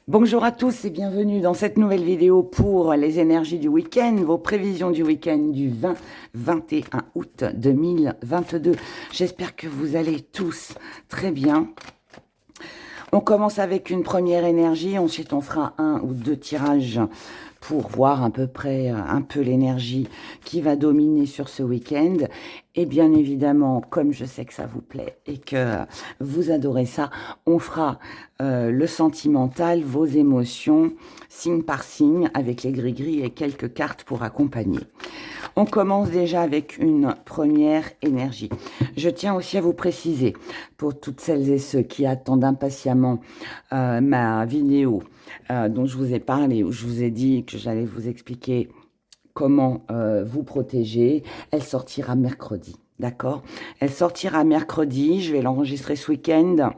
Bonjour à tous et bienvenue dans cette nouvelle vidéo pour les énergies du week-end, vos prévisions du week-end du 20-21 août 2022. J'espère que vous allez tous très bien. On commence avec une première énergie, ensuite on fera un ou deux tirages pour voir à peu près un peu l'énergie qui va dominer sur ce week-end. Et bien évidemment, comme je sais que ça vous plaît et que vous adorez ça, on fera le sentimental, vos émotions, signe par signe, avec les gris-gris et quelques cartes pour accompagner. On commence déjà avec une première énergie. Je tiens aussi à vous préciser, pour toutes celles et ceux qui attendent impatiemment ma vidéo dont je vous ai parlé, où je vous ai dit que j'allais vous expliquer comment vous protéger, elle sortira mercredi, d'accord? Elle sortira mercredi, je vais l'enregistrer ce week-end.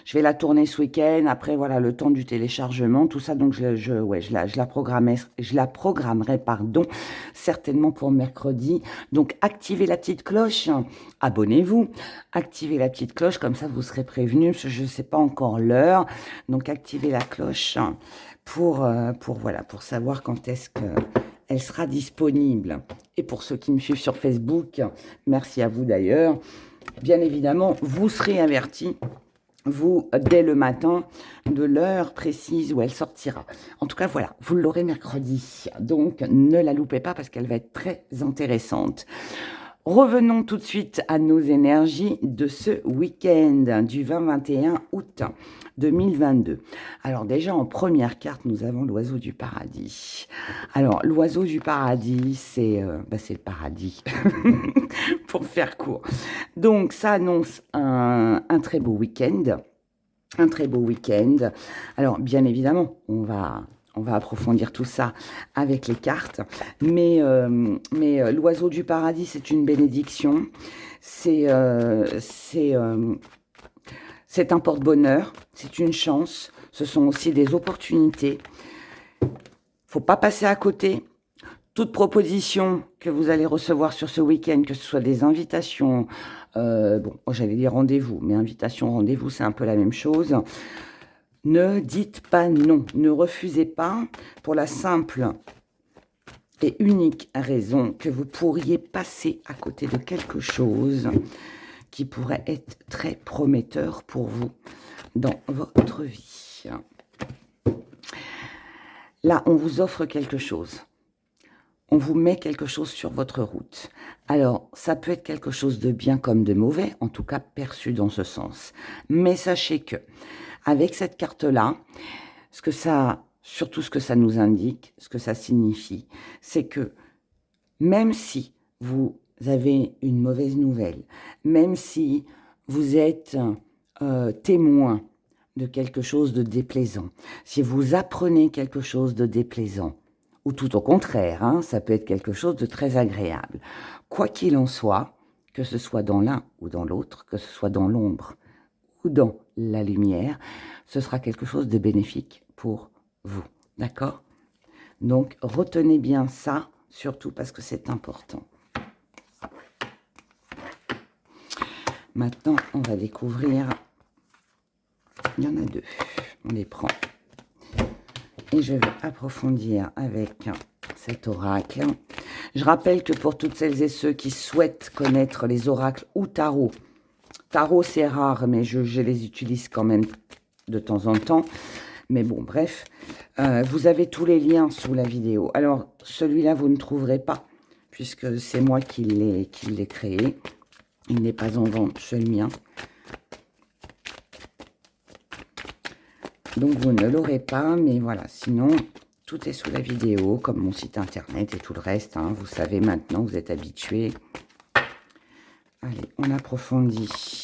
Je vais la tourner ce week-end, après voilà le temps du téléchargement, tout ça, donc je la programmerai, pardon, certainement pour mercredi. Donc activez la petite cloche, abonnez-vous, activez la petite cloche, comme ça vous serez prévenus, parce que je ne sais pas encore l'heure. Donc activez la cloche pour savoir quand est-ce qu'elle sera disponible. Et pour ceux qui me suivent sur Facebook, merci à vous d'ailleurs. Bien évidemment, vous serez avertis dès le matin, de l'heure précise où elle sortira. En tout cas, voilà, vous l'aurez mercredi. Donc, ne la loupez pas parce qu'elle va être très intéressante. Revenons tout de suite à nos énergies de ce week-end du 20-21 août 2022. Alors déjà, en première carte, nous avons l'oiseau du paradis. Alors, l'oiseau du paradis, c'est le paradis, pour faire court. Donc, ça annonce un très beau week-end. Un très beau week-end. Alors, bien évidemment, on va approfondir tout ça avec les cartes. Mais l'oiseau du paradis, c'est une bénédiction. C'est un porte-bonheur. C'est une chance. Ce sont aussi des opportunités. Faut pas passer à côté. Toute proposition que vous allez recevoir sur ce week-end, que ce soit des invitations, j'allais dire rendez-vous, mais invitation, rendez-vous, c'est un peu la même chose. Ne dites pas non, ne refusez pas pour la simple et unique raison que vous pourriez passer à côté de quelque chose qui pourrait être très prometteur pour vous dans votre vie. Là, on vous offre quelque chose. On vous met quelque chose sur votre route. Alors, ça peut être quelque chose de bien comme de mauvais, en tout cas perçu dans ce sens. Mais sachez que, avec cette carte-là, surtout ce que ça nous indique, ce que ça signifie, c'est que même si vous avez une mauvaise nouvelle, même si vous êtes témoin de quelque chose de déplaisant, si vous apprenez quelque chose de déplaisant, ou tout au contraire, ça peut être quelque chose de très agréable. Quoi qu'il en soit, que ce soit dans l'un ou dans l'autre, que ce soit dans l'ombre ou dans la lumière, ce sera quelque chose de bénéfique pour vous. D'accord? Donc, retenez bien ça, surtout parce que c'est important. Maintenant, on va découvrir... Il y en a deux. On les prend. Et je vais approfondir avec cet oracle. Je rappelle que pour toutes celles et ceux qui souhaitent connaître les oracles ou tarot, tarot c'est rare, mais je les utilise quand même de temps en temps. Mais bon, bref, vous avez tous les liens sous la vidéo. Alors, celui-là, vous ne trouverez pas, puisque c'est moi qui l'ai créé. Il n'est pas en vente, c'est le mien. Donc, vous ne l'aurez pas, mais voilà, sinon, tout est sous la vidéo, comme mon site internet et tout le reste. Vous savez maintenant, vous êtes habitués. Allez, on approfondit.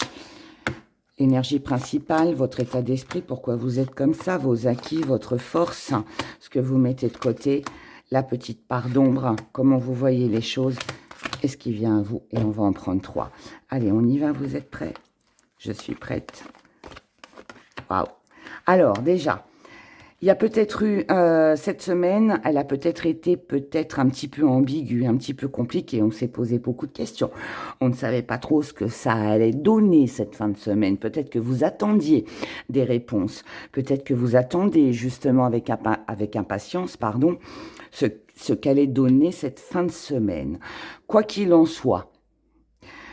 L'énergie principale, votre état d'esprit, pourquoi vous êtes comme ça, vos acquis, votre force, ce que vous mettez de côté, la petite part d'ombre, comment vous voyez les choses, et ce qui vient à vous. Et on va en prendre 3. Allez, on y va, vous êtes prêts? Je suis prête. Waouh! Alors, déjà, Il y a peut-être eu, cette semaine, elle a peut-être été peut-être un petit peu ambiguë, un petit peu compliquée. On s'est posé beaucoup de questions. On ne savait pas trop ce que ça allait donner cette fin de semaine. Peut-être que vous attendiez des réponses. Peut-être que vous attendez justement avec impatience, pardon, ce qu'allait donner cette fin de semaine. Quoi qu'il en soit,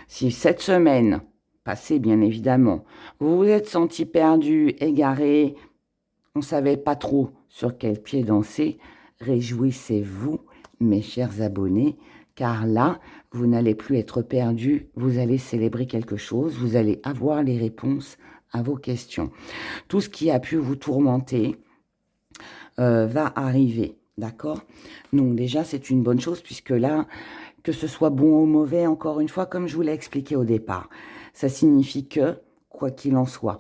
si cette semaine passée, bien évidemment, vous vous êtes senti perdu, égaré, on ne savait pas trop sur quel pied danser, réjouissez-vous, mes chers abonnés, car là, vous n'allez plus être perdus, vous allez célébrer quelque chose, vous allez avoir les réponses à vos questions. Tout ce qui a pu vous tourmenter va arriver, d'accord? Donc déjà, c'est une bonne chose, puisque là, que ce soit bon ou mauvais, encore une fois, comme je vous l'ai expliqué au départ, ça signifie que, quoi qu'il en soit,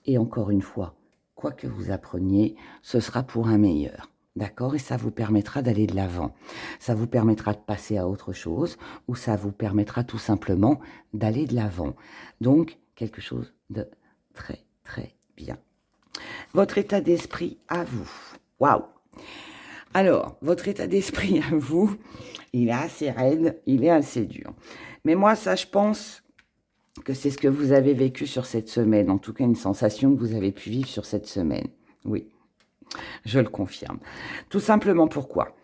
et encore une fois, quoi que vous appreniez, ce sera pour un meilleur. D'accord? Et ça vous permettra d'aller de l'avant. Ça vous permettra de passer à autre chose ou ça vous permettra tout simplement d'aller de l'avant. Donc, quelque chose de très, très bien. Votre état d'esprit à vous. Waouh! Alors, votre état d'esprit à vous, il est assez raide, il est assez dur. Mais moi, ça, je pense que c'est ce que vous avez vécu sur cette semaine, en tout cas une sensation que vous avez pu vivre sur cette semaine. Oui, je le confirme. Tout simplement pourquoi?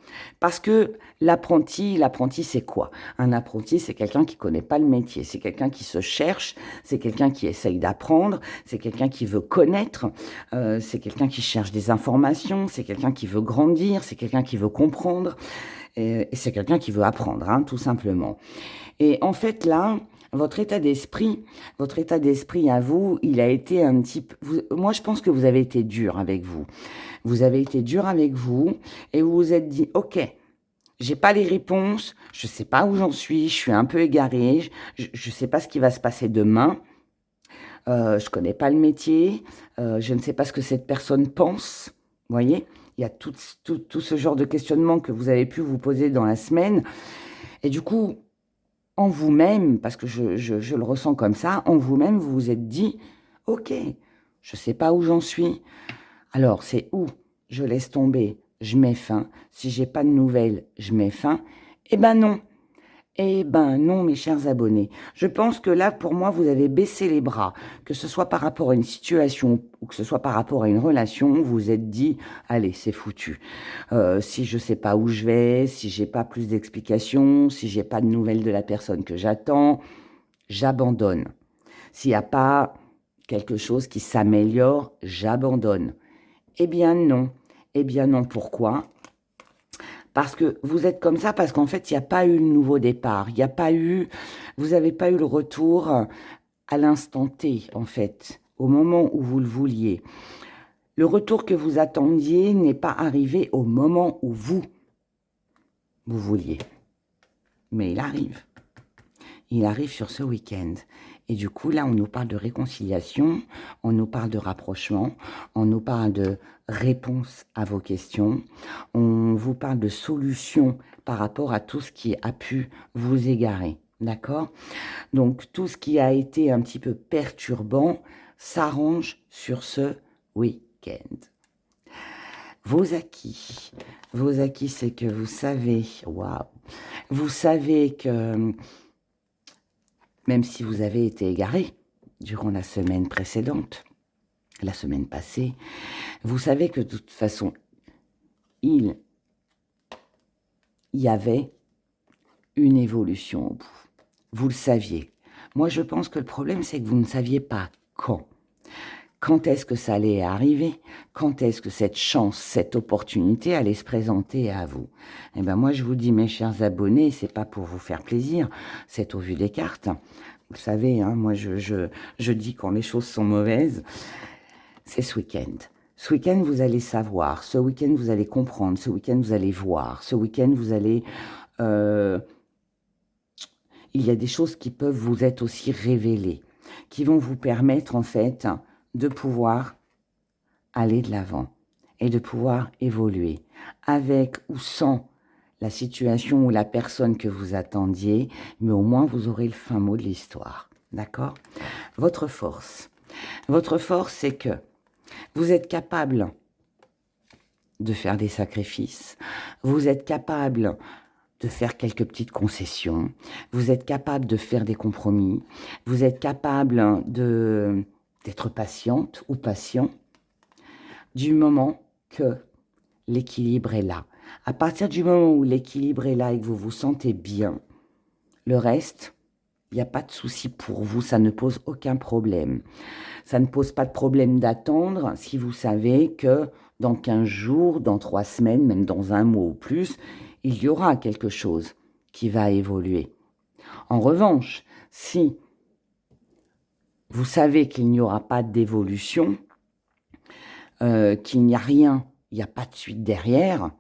Parce que l'apprenti c'est quoi? Un apprenti, c'est quelqu'un qui ne connaît pas le métier, c'est quelqu'un qui se cherche, c'est quelqu'un qui essaye d'apprendre, c'est quelqu'un qui veut connaître, c'est quelqu'un qui cherche des informations, c'est quelqu'un qui veut grandir, c'est quelqu'un qui veut comprendre, et c'est quelqu'un qui veut apprendre, hein, tout simplement. Et en fait, là, votre état d'esprit à vous, il a été un petit peu... Moi, je pense que vous avez été dur avec vous. Vous avez été dur avec vous et vous vous êtes dit, ok, j'ai pas les réponses, je sais pas où j'en suis, je suis un peu égaré, je sais pas ce qui va se passer demain, je connais pas le métier, je ne sais pas ce que cette personne pense. Vous voyez, il y a tout ce genre de questionnement que vous avez pu vous poser dans la semaine. Et du coup, en vous-même, parce que je le ressens comme ça, en vous-même, vous vous êtes dit, ok, je ne sais pas où j'en suis. Alors, c'est où je laisse tomber, je mets fin. Si j'ai pas de nouvelles, je mets fin. Eh ben non. Eh ben non, mes chers abonnés. Je pense que là, pour moi, vous avez baissé les bras. Que ce soit par rapport à une situation ou que ce soit par rapport à une relation, vous vous êtes dit, allez, c'est foutu. Si je sais pas où je vais, si j'ai pas plus d'explications, si j'ai pas de nouvelles de la personne que j'attends, j'abandonne. S'il n'y a pas quelque chose qui s'améliore, j'abandonne. Eh bien non. Eh bien non, pourquoi? Parce que vous êtes comme ça, parce qu'en fait, il n'y a pas eu le nouveau départ. Il n'y a pas eu, vous n'avez pas eu le retour à l'instant T, en fait, au moment où vous le vouliez. Le retour que vous attendiez n'est pas arrivé au moment où vous vouliez. Mais il arrive. Il arrive sur ce week-end. Et du coup, là, on nous parle de réconciliation, on nous parle de rapprochement, on nous parle de réponse à vos questions, on vous parle de solutions par rapport à tout ce qui a pu vous égarer. D'accord? Donc, tout ce qui a été un petit peu perturbant s'arrange sur ce week-end. Vos acquis, c'est que vous savez, waouh, vous savez que même si vous avez été égaré durant la semaine précédente, la semaine passée, vous savez que de toute façon, il y avait une évolution au bout. Vous le saviez. Moi, je pense que le problème, c'est que vous ne saviez pas quand. Quand est-ce que ça allait arriver? Quand est-ce que cette chance, cette opportunité allait se présenter à vous? Eh bien, moi, je vous dis, mes chers abonnés, c'est pas pour vous faire plaisir, c'est au vu des cartes. Vous le savez, hein, moi, je dis quand les choses sont mauvaises, c'est ce week-end. Ce week-end, vous allez savoir. Ce week-end, vous allez comprendre. Ce week-end, vous allez voir. Ce week-end, vous allez... il y a des choses qui peuvent vous être aussi révélées, qui vont vous permettre, en fait, de pouvoir aller de l'avant et de pouvoir évoluer avec ou sans la situation ou la personne que vous attendiez, mais au moins vous aurez le fin mot de l'histoire. D'accord? Votre force, c'est que Vous êtes capable de faire des sacrifices, vous êtes capable de faire quelques petites concessions, vous êtes capable de faire des compromis, vous êtes capable d'être patiente ou patient du moment que l'équilibre est là. À partir du moment où l'équilibre est là et que vous vous sentez bien, le reste, il n'y a pas de souci pour vous, ça ne pose aucun problème. Ça ne pose pas de problème d'attendre si vous savez que dans 15 jours, dans 3 semaines, même dans un mois ou plus, il y aura quelque chose qui va évoluer. En revanche, si vous savez qu'il n'y aura pas d'évolution, qu'il n'y a rien, il n'y a pas de suite derrière,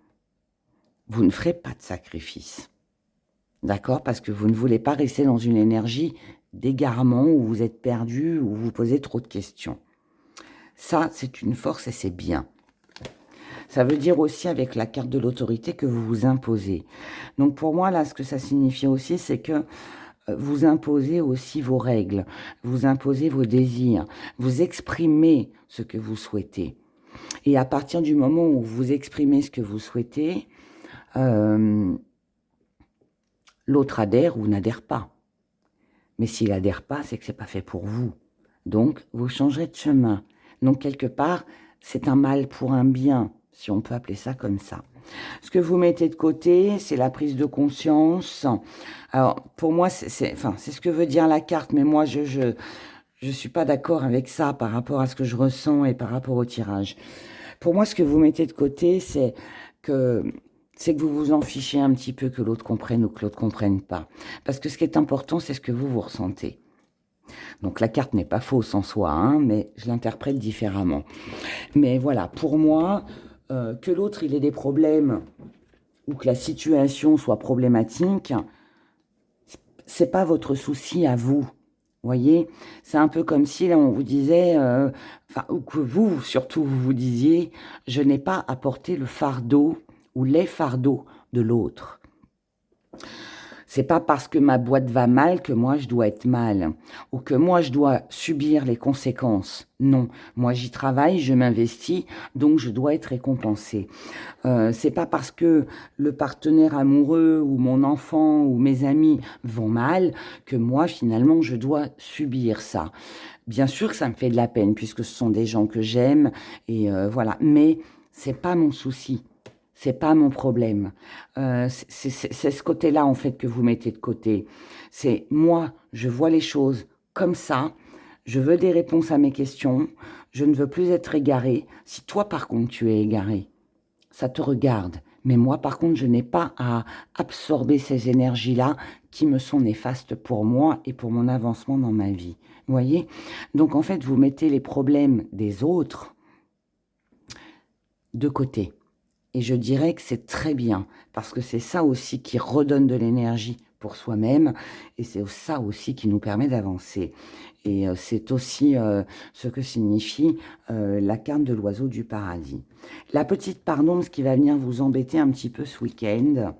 vous ne ferez pas de sacrifice. D'accord? Parce que vous ne voulez pas rester dans une énergie d'égarement où vous êtes perdu, où vous posez trop de questions. Ça, c'est une force et c'est bien. Ça veut dire aussi avec la carte de l'autorité que vous vous imposez. Donc pour moi, là, ce que ça signifie aussi, c'est que vous imposez aussi vos règles, vous imposez vos désirs, vous exprimez ce que vous souhaitez. Et à partir du moment où vous exprimez ce que vous souhaitez, l'autre adhère ou n'adhère pas. Mais s'il n'adhère pas, c'est que ce n'est pas fait pour vous. Donc, vous changerez de chemin. Donc, quelque part, c'est un mal pour un bien, si on peut appeler ça comme ça. Ce que vous mettez de côté, c'est la prise de conscience. Alors, pour moi, c'est ce que veut dire la carte, mais moi, je suis pas d'accord avec ça par rapport à ce que je ressens et par rapport au tirage. Pour moi, ce que vous mettez de côté, c'est que vous vous en fichez un petit peu que l'autre comprenne ou que l'autre comprenne pas. Parce que ce qui est important, c'est ce que vous ressentez. Donc la carte n'est pas fausse en soi, hein, mais je l'interprète différemment. Mais voilà, pour moi, que l'autre il ait des problèmes ou que la situation soit problématique, c'est pas votre souci à vous. Voyez, c'est un peu comme si là on vous disait, ou que vous surtout vous vous disiez, je n'ai pas à porter le fardeau ou les fardeaux de l'autre. C'est pas parce que ma boîte va mal que moi je dois être mal ou que moi je dois subir les conséquences. Non, moi j'y travaille, je m'investis, donc je dois être récompensée. C'est pas parce que le partenaire amoureux ou mon enfant ou mes amis vont mal que moi finalement je dois subir ça. Bien sûr que ça me fait de la peine puisque ce sont des gens que j'aime et voilà, mais c'est pas mon souci. C'est pas mon problème. C'est ce côté-là, en fait, que vous mettez de côté. C'est moi, je vois les choses comme ça. Je veux des réponses à mes questions. Je ne veux plus être égarée. Si toi, par contre, tu es égaré, ça te regarde. Mais moi, par contre, je n'ai pas à absorber ces énergies-là qui me sont néfastes pour moi et pour mon avancement dans ma vie. Vous voyez? Donc, en fait, vous mettez les problèmes des autres de côté. Et je dirais que c'est très bien, parce que c'est ça aussi qui redonne de l'énergie pour soi-même, et c'est ça aussi qui nous permet d'avancer. Et c'est aussi ce que signifie la carte de l'oiseau du paradis. La petite pardon, ce qui va venir vous embêter un petit peu ce week-end,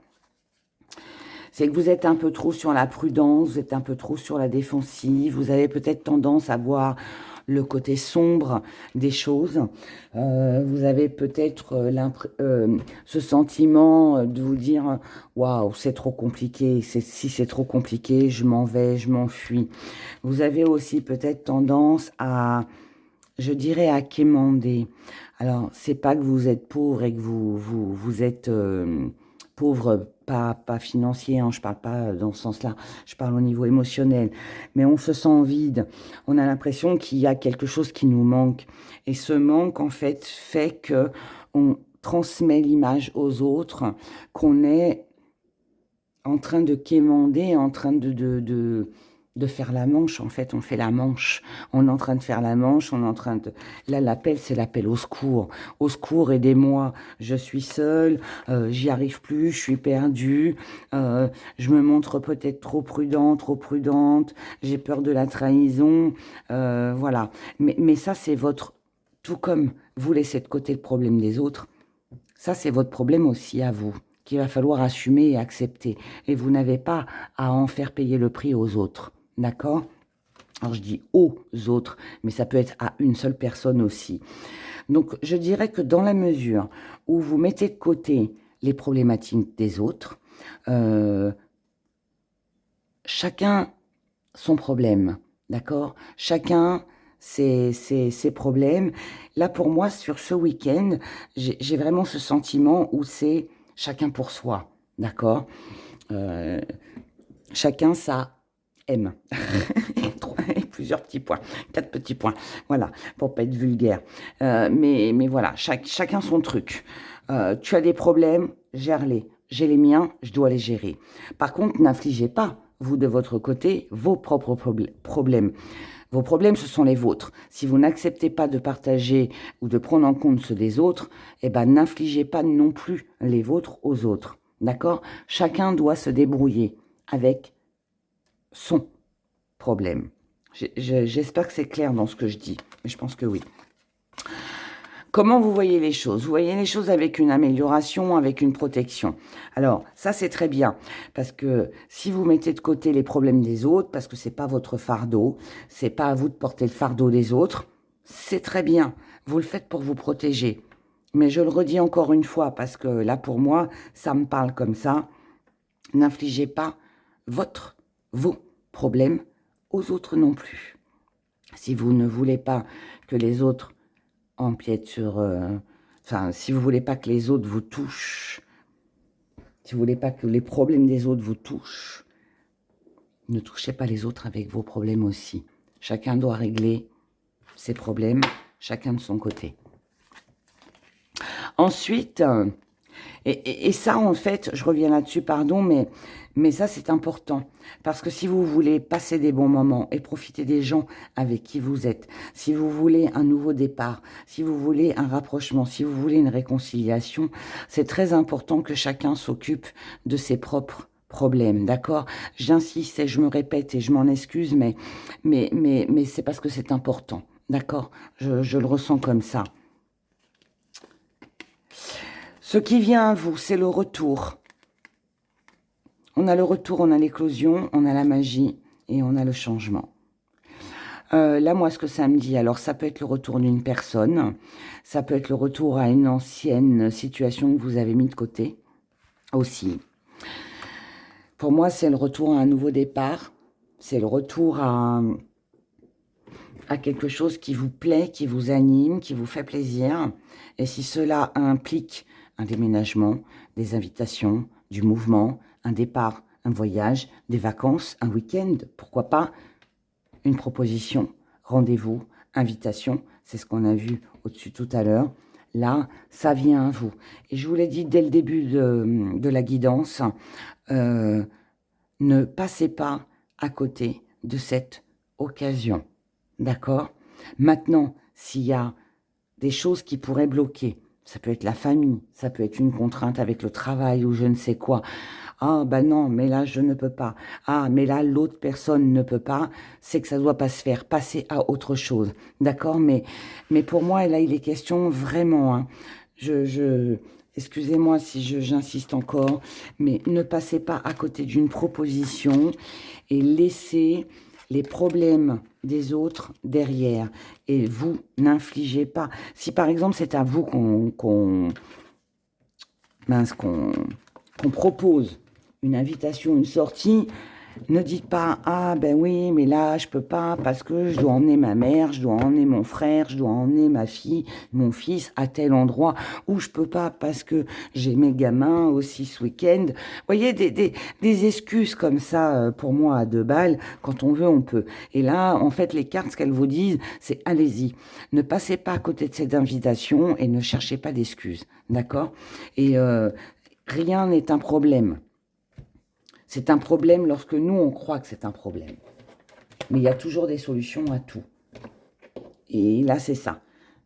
c'est que vous êtes un peu trop sur la prudence, vous êtes un peu trop sur la défensive, vous avez peut-être tendance à voir le côté sombre des choses. Vous avez peut-être ce sentiment de vous dire « Waouh, c'est trop compliqué, si c'est trop compliqué, je m'en vais, je m'enfuis ». Vous avez aussi peut-être tendance à, je dirais, à quémander. Alors, c'est pas que vous êtes pauvre et que vous êtes pauvre, pas financier, hein, je parle pas dans ce sens-là, je parle au niveau émotionnel, mais on se sent vide, on a l'impression qu'il y a quelque chose qui nous manque, et ce manque, en fait que on transmet l'image aux autres, qu'on est en train de quémander, en train de faire la manche. En fait, on fait la manche. On est en train de faire la manche, on est en train de... Là, l'appel, c'est l'appel au secours. Au secours, aidez-moi. Je suis seule, j'y arrive plus, je suis perdue. Je me montre peut-être trop prudente. J'ai peur de la trahison. Voilà. Mais ça, c'est votre... Tout comme vous laissez de côté le problème des autres, ça, c'est votre problème aussi à vous, qu'il va falloir assumer et accepter. Et vous n'avez pas à en faire payer le prix aux autres. D'accord? Alors, je dis aux autres, mais ça peut être à une seule personne aussi. Donc, je dirais que dans la mesure où vous mettez de côté les problématiques des autres, chacun son problème, d'accord? Chacun ses problèmes. Là, pour moi, sur ce week-end, j'ai vraiment ce sentiment où c'est chacun pour soi, d'accord? Chacun ça aime. Et plusieurs petits points, 4 petits points, voilà, pour pas être vulgaire. Mais voilà, chacun son truc. Tu as des problèmes, gère-les. J'ai les miens, je dois les gérer. Par contre, n'infligez pas, vous de votre côté, vos propres problèmes. Vos problèmes, ce sont les vôtres. Si vous n'acceptez pas de partager ou de prendre en compte ceux des autres, eh ben, n'infligez pas non plus les vôtres aux autres. D'accord? Chacun doit se débrouiller avec son problème. J'espère que c'est clair dans ce que je dis, mais je pense que oui. Comment vous voyez les choses? Vous voyez les choses avec une amélioration, avec une protection. Alors, ça, c'est très bien, parce que si vous mettez de côté les problèmes des autres, parce que c'est pas votre fardeau, c'est pas à vous de porter le fardeau des autres, c'est très bien. Vous le faites pour vous protéger. Mais je le redis encore une fois, parce que là, pour moi, ça me parle comme ça. N'infligez pas vos problèmes aux autres non plus. Si vous ne voulez pas que les autres empiètent sur... si vous voulez pas que les autres vous touchent, si vous voulez pas que les problèmes des autres vous touchent, ne touchez pas les autres avec vos problèmes aussi. Chacun doit régler ses problèmes, chacun de son côté. Ensuite, et ça, en fait, je reviens là-dessus, pardon, mais ça, c'est important. Parce que si vous voulez passer des bons moments et profiter des gens avec qui vous êtes, si vous voulez un nouveau départ, si vous voulez un rapprochement, si vous voulez une réconciliation, c'est très important que chacun s'occupe de ses propres problèmes, d'accord? J'insiste et je me répète et je m'en excuse, mais c'est parce que c'est important, d'accord? Je le ressens comme ça. Ce qui vient à vous, c'est le retour. On a le retour, on a l'éclosion, on a la magie et on a le changement. Là, moi, ce que ça me dit, alors ça peut être le retour d'une personne, ça peut être le retour à une ancienne situation que vous avez mis de côté aussi. Pour moi, c'est le retour à un nouveau départ, c'est le retour à quelque chose qui vous plaît, qui vous anime, qui vous fait plaisir. Et si cela implique un déménagement, des invitations, du mouvement, un départ, un voyage, des vacances, un week-end, pourquoi pas, une proposition, rendez-vous, invitation, c'est ce qu'on a vu au-dessus tout à l'heure. Là, ça vient à vous. Et je vous l'ai dit dès le début de la guidance, ne passez pas à côté de cette occasion. D'accord? Maintenant, s'il y a des choses qui pourraient bloquer, ça peut être la famille, ça peut être une contrainte avec le travail ou je ne sais quoi. Ah, ben non, mais là, je ne peux pas. Ah, mais là, l'autre personne ne peut pas. C'est que ça ne doit pas se faire. Passer à autre chose. D'accord? Mais pour moi, là, il est question vraiment, hein, excusez-moi si j'insiste encore, mais ne passez pas à côté d'une proposition et laissez les problèmes des autres derrière. Et vous, n'infligez pas. Si par exemple, c'est à vous qu'on propose une invitation, une sortie, ne dites pas « Ah, ben oui, mais là, je peux pas parce que je dois emmener ma mère, je dois emmener mon frère, je dois emmener ma fille, mon fils à tel endroit, ou je peux pas parce que j'ai mes gamins aussi ce week-end. » Vous voyez, des excuses comme ça, pour moi, à 2 balles, quand on veut, on peut. Et là, en fait, les cartes, ce qu'elles vous disent, c'est « Allez-y, ne passez pas à côté de cette invitation et ne cherchez pas d'excuses. » D'accord? Et rien n'est un problème. C'est un problème lorsque nous, on croit que c'est un problème. Mais il y a toujours des solutions à tout. Et là, c'est ça.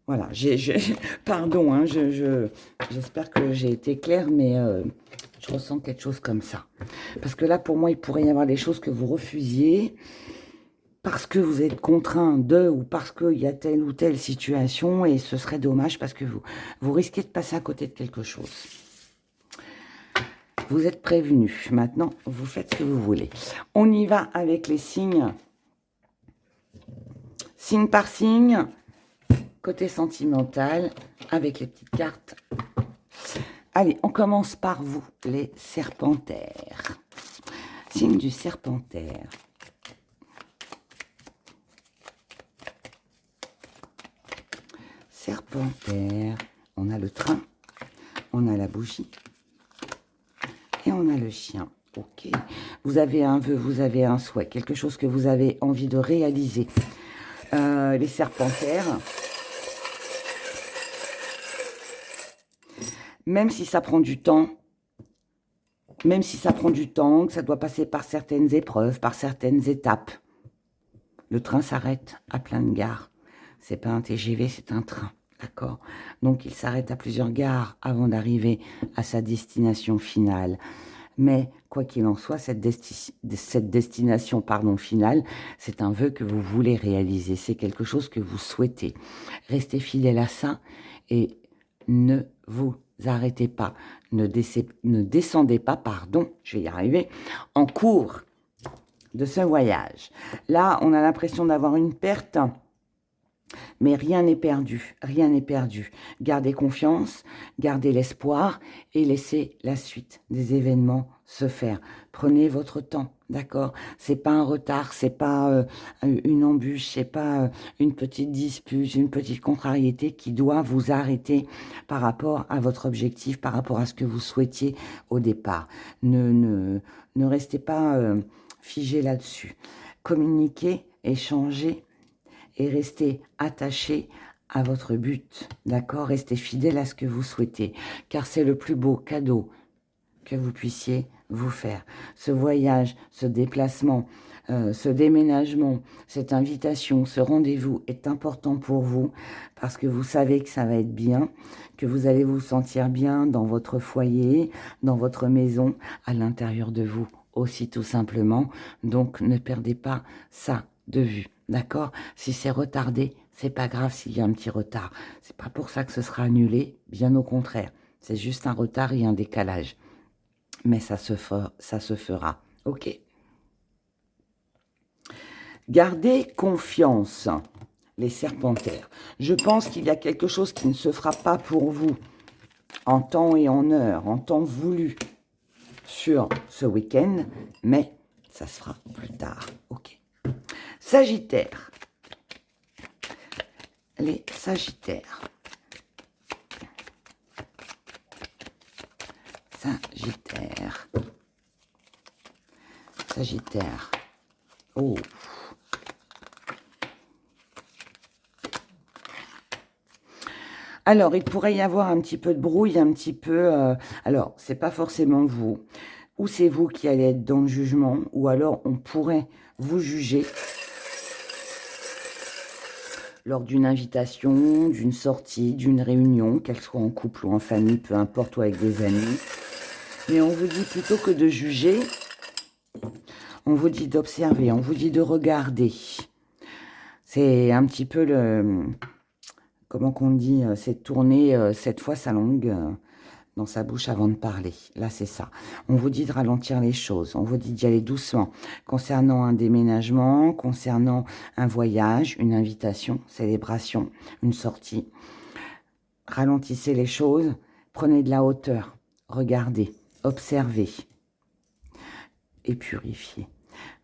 Voilà. Pardon, hein, j'espère que j'ai été claire, mais je ressens quelque chose comme ça. Parce que là, pour moi, il pourrait y avoir des choses que vous refusiez parce que vous êtes contraint de ou parce qu'il y a telle ou telle situation et ce serait dommage parce que vous risquez de passer à côté de quelque chose. Vous êtes prévenus. Maintenant, vous faites ce que vous voulez. On y va avec les signes. Signe par signe. côté sentimental, avec les petites cartes. Allez, on commence par vous, les serpentaires. Signe du serpentaire. Serpentaire, on a le train, on a la bougie et on a le chien. Ok, vous avez un vœu, vous avez un souhait, quelque chose que vous avez envie de réaliser. Les serpentaires, même si ça prend du temps, que ça doit passer par certaines épreuves, par certaines étapes, le train s'arrête à plein de gares. C'est pas un TGV, c'est un train, d'accord? Donc il s'arrête à plusieurs gares avant d'arriver à sa destination finale. Mais quoi qu'il en soit, cette destination finale, c'est un vœu que vous voulez réaliser. C'est quelque chose que vous souhaitez. Restez fidèle à ça et ne vous arrêtez pas. Ne descendez pas, je vais y arriver, en cours de ce voyage. Là, on a l'impression d'avoir une perte. Mais rien n'est perdu, rien n'est perdu. Gardez confiance, gardez l'espoir et laissez la suite des événements se faire. Prenez votre temps, d'accord? C'est pas un retard, c'est pas une embûche, c'est pas une petite dispute, une petite contrariété qui doit vous arrêter par rapport à votre objectif, par rapport à ce que vous souhaitiez au départ. Ne restez pas figé là-dessus. Communiquez, échangez, et restez attaché à votre but, d'accord? Restez fidèle à ce que vous souhaitez, car c'est le plus beau cadeau que vous puissiez vous faire. Ce voyage, ce déplacement, ce déménagement, cette invitation, ce rendez-vous est important pour vous, parce que vous savez que ça va être bien, que vous allez vous sentir bien dans votre foyer, dans votre maison, à l'intérieur de vous aussi tout simplement. Donc ne perdez pas ça de vue. D'accord? Si c'est retardé, c'est pas grave s'il y a un petit retard. C'est pas pour ça que ce sera annulé, bien au contraire. C'est juste un retard et un décalage. Mais ça se fera. Ok? Gardez confiance, les serpentaires. Je pense qu'il y a quelque chose qui ne se fera pas pour vous en temps et en heure, en temps voulu sur ce week-end, mais ça se fera plus tard. Ok? Sagittaire. Les Sagittaires. Sagittaire. Sagittaire. Oh. Alors, il pourrait y avoir un petit peu de brouille, un petit peu... alors, c'est pas forcément vous. Ou c'est vous qui allez être dans le jugement, ou alors on pourrait vous juger lors d'une invitation, d'une sortie, d'une réunion, qu'elle soit en couple ou en famille, peu importe, ou avec des amis. Mais on vous dit plutôt que de juger, on vous dit d'observer, on vous dit de regarder. C'est un petit peu le... Comment qu'on dit? C'est de tourner 7 fois sa langue dans sa bouche avant de parler. Là, c'est ça. On vous dit de ralentir les choses. On vous dit d'y aller doucement. Concernant un déménagement, concernant un voyage, une invitation, célébration, une sortie. Ralentissez les choses. Prenez de la hauteur. Regardez. Observez. Et purifiez.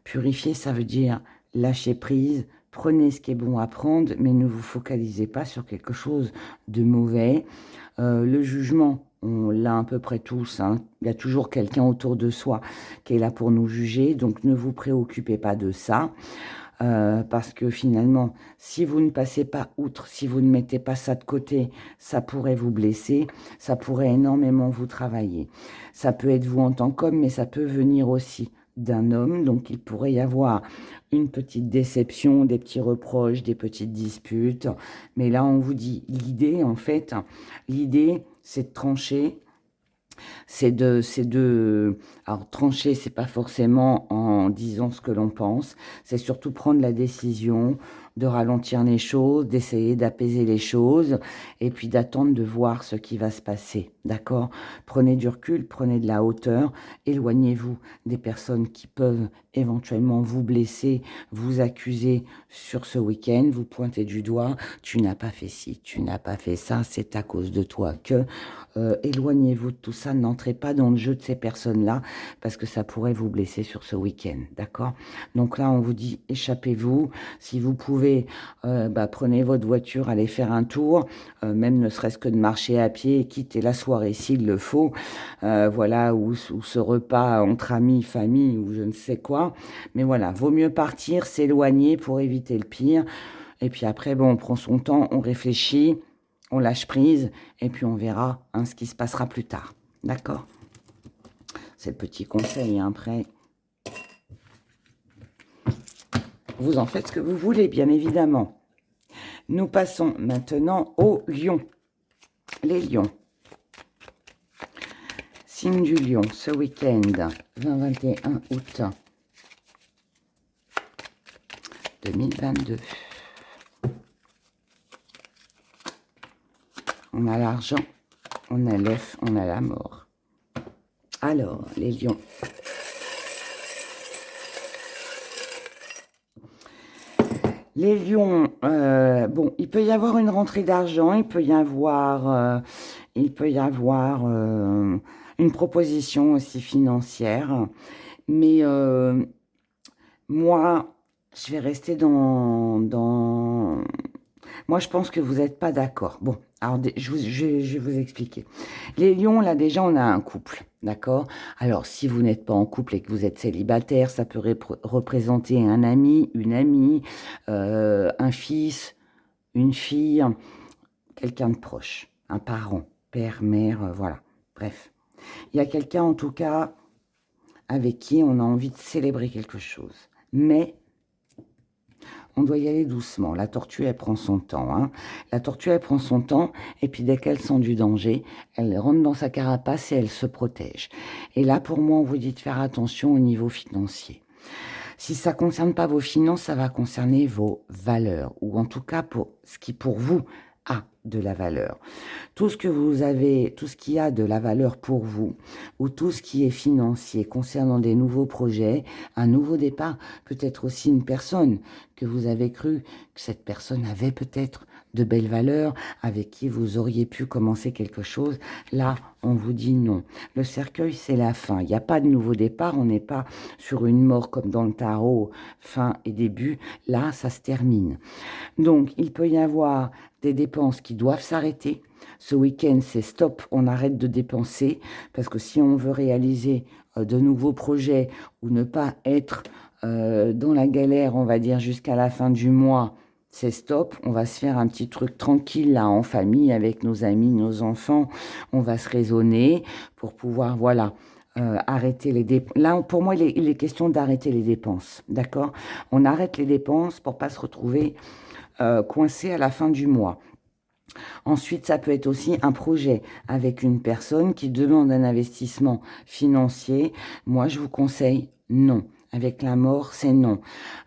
Purifier, ça veut dire lâcher prise. Prenez ce qui est bon à prendre, mais ne vous focalisez pas sur quelque chose de mauvais. Le jugement, on l'a à peu près tous. Hein. Il y a toujours quelqu'un autour de soi qui est là pour nous juger. Donc, ne vous préoccupez pas de ça. Parce que finalement, si vous ne passez pas outre, si vous ne mettez pas ça de côté, ça pourrait vous blesser. Ça pourrait énormément vous travailler. Ça peut être vous en tant qu'homme, mais ça peut venir aussi d'un homme, donc il pourrait y avoir une petite déception, des petits reproches, des petites disputes, mais là on vous dit l'idée en fait, l'idée c'est de trancher, alors trancher c'est pas forcément en disant ce que l'on pense, c'est surtout prendre la décision de ralentir les choses, d'essayer d'apaiser les choses et puis d'attendre de voir ce qui va se passer, d'accord? Prenez du recul, prenez de la hauteur, éloignez-vous des personnes qui peuvent éventuellement vous blesser, vous accuser sur ce week-end, vous pointez du doigt, tu n'as pas fait ci, tu n'as pas fait ça, c'est à cause de toi que... éloignez-vous de tout ça, n'entrez pas dans le jeu de ces personnes-là parce que ça pourrait vous blesser sur ce week-end, d'accord? Donc là, on vous dit, échappez-vous. Si vous pouvez, prenez votre voiture, allez faire un tour, même ne serait-ce que de marcher à pied et quitter la soirée s'il le faut, voilà, ou ce repas entre amis, famille ou je ne sais quoi. Mais voilà, vaut mieux partir, s'éloigner pour éviter le pire. Et puis après, bon, on prend son temps, on réfléchit, on lâche prise, et puis on verra ce qui se passera plus tard. D'accord? C'est le petit conseil, après. Vous en faites ce que vous voulez, bien évidemment. Nous passons maintenant aux lions. Les lions. Signe du lion, ce week-end, 20-21 août 2022. On a l'argent, on a l'œuf, on a la mort. Alors, les lions. Les lions, bon, il peut y avoir une rentrée d'argent, il peut y avoir une proposition aussi financière, mais moi, je vais rester moi, je pense que vous n'êtes pas d'accord. Bon, alors, je vais vous expliquer. Les lions, là, déjà, on a un couple, d'accord? Alors, si vous n'êtes pas en couple et que vous êtes célibataire, ça peut représenter un ami, une amie, un fils, une fille, quelqu'un de proche, un parent, père, mère, voilà. Bref. Il y a quelqu'un, en tout cas, avec qui on a envie de célébrer quelque chose. Mais on doit y aller doucement. La tortue, elle prend son temps. Hein. La tortue, elle prend son temps, et puis dès qu'elle sent du danger, elle rentre dans sa carapace et elle se protège. Et là, pour moi, on vous dit de faire attention au niveau financier. Si ça ne concerne pas vos finances, ça va concerner vos valeurs, ou en tout cas pour ce qui, pour vous, a de la valeur. Tout ce que vous avez, tout ce qui a de la valeur pour vous, ou tout ce qui est financier concernant des nouveaux projets, un nouveau départ, peut-être aussi une personne que vous avez cru que cette personne avait peut-être de belles valeurs, avec qui vous auriez pu commencer quelque chose. Là, on vous dit non. Le cercueil, c'est la fin. Il n'y a pas de nouveau départ. On n'est pas sur une mort comme dans le tarot, fin et début. Là, ça se termine. Donc, il peut y avoir des dépenses qui doivent s'arrêter. Ce week-end, c'est stop, on arrête de dépenser, parce que si on veut réaliser de nouveaux projets ou ne pas être dans la galère, on va dire, jusqu'à la fin du mois, c'est stop, on va se faire un petit truc tranquille là, en famille, avec nos amis, nos enfants, on va se raisonner pour pouvoir, voilà, arrêter les dépenses. Là, pour moi, il est question d'arrêter les dépenses, d'accord? On arrête les dépenses pour pas se retrouver coincé à la fin du mois. Ensuite, ça peut être aussi un projet avec une personne qui demande un investissement financier. Moi, je vous conseille non. Avec la mort, c'est non.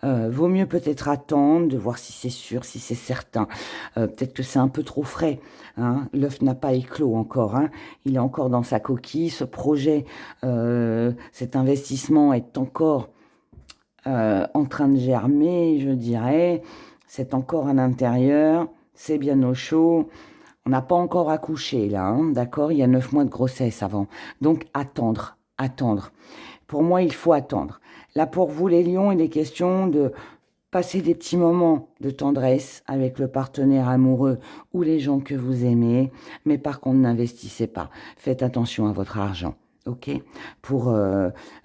Vaut mieux peut-être attendre, de voir si c'est sûr, si c'est certain. Peut-être que c'est un peu trop frais. Hein. L'œuf n'a pas éclos encore. Hein. Il est encore dans sa coquille. Ce projet, cet investissement est encore en train de germer, je dirais. C'est encore à l'intérieur. C'est bien au chaud. On n'a pas encore accouché, là, hein, d'accord? Il y a 9 mois de grossesse avant. Donc, attendre, attendre. Pour moi, il faut attendre. Là, pour vous, les lions, il est question de passer des petits moments de tendresse avec le partenaire amoureux ou les gens que vous aimez. Mais par contre, n'investissez pas. Faites attention à votre argent. Ok, pour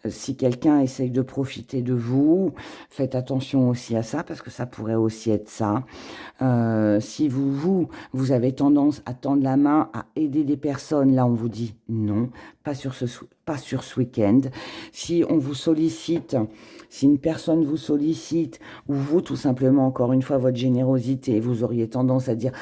si quelqu'un essaye de profiter de vous, faites attention aussi à ça parce que ça pourrait aussi être ça. Si vous avez tendance à tendre la main, à aider des personnes, là on vous dit non, pas sur ce week-end. Si on vous sollicite, si une personne vous sollicite ou vous tout simplement encore une fois votre générosité, vous auriez tendance à dire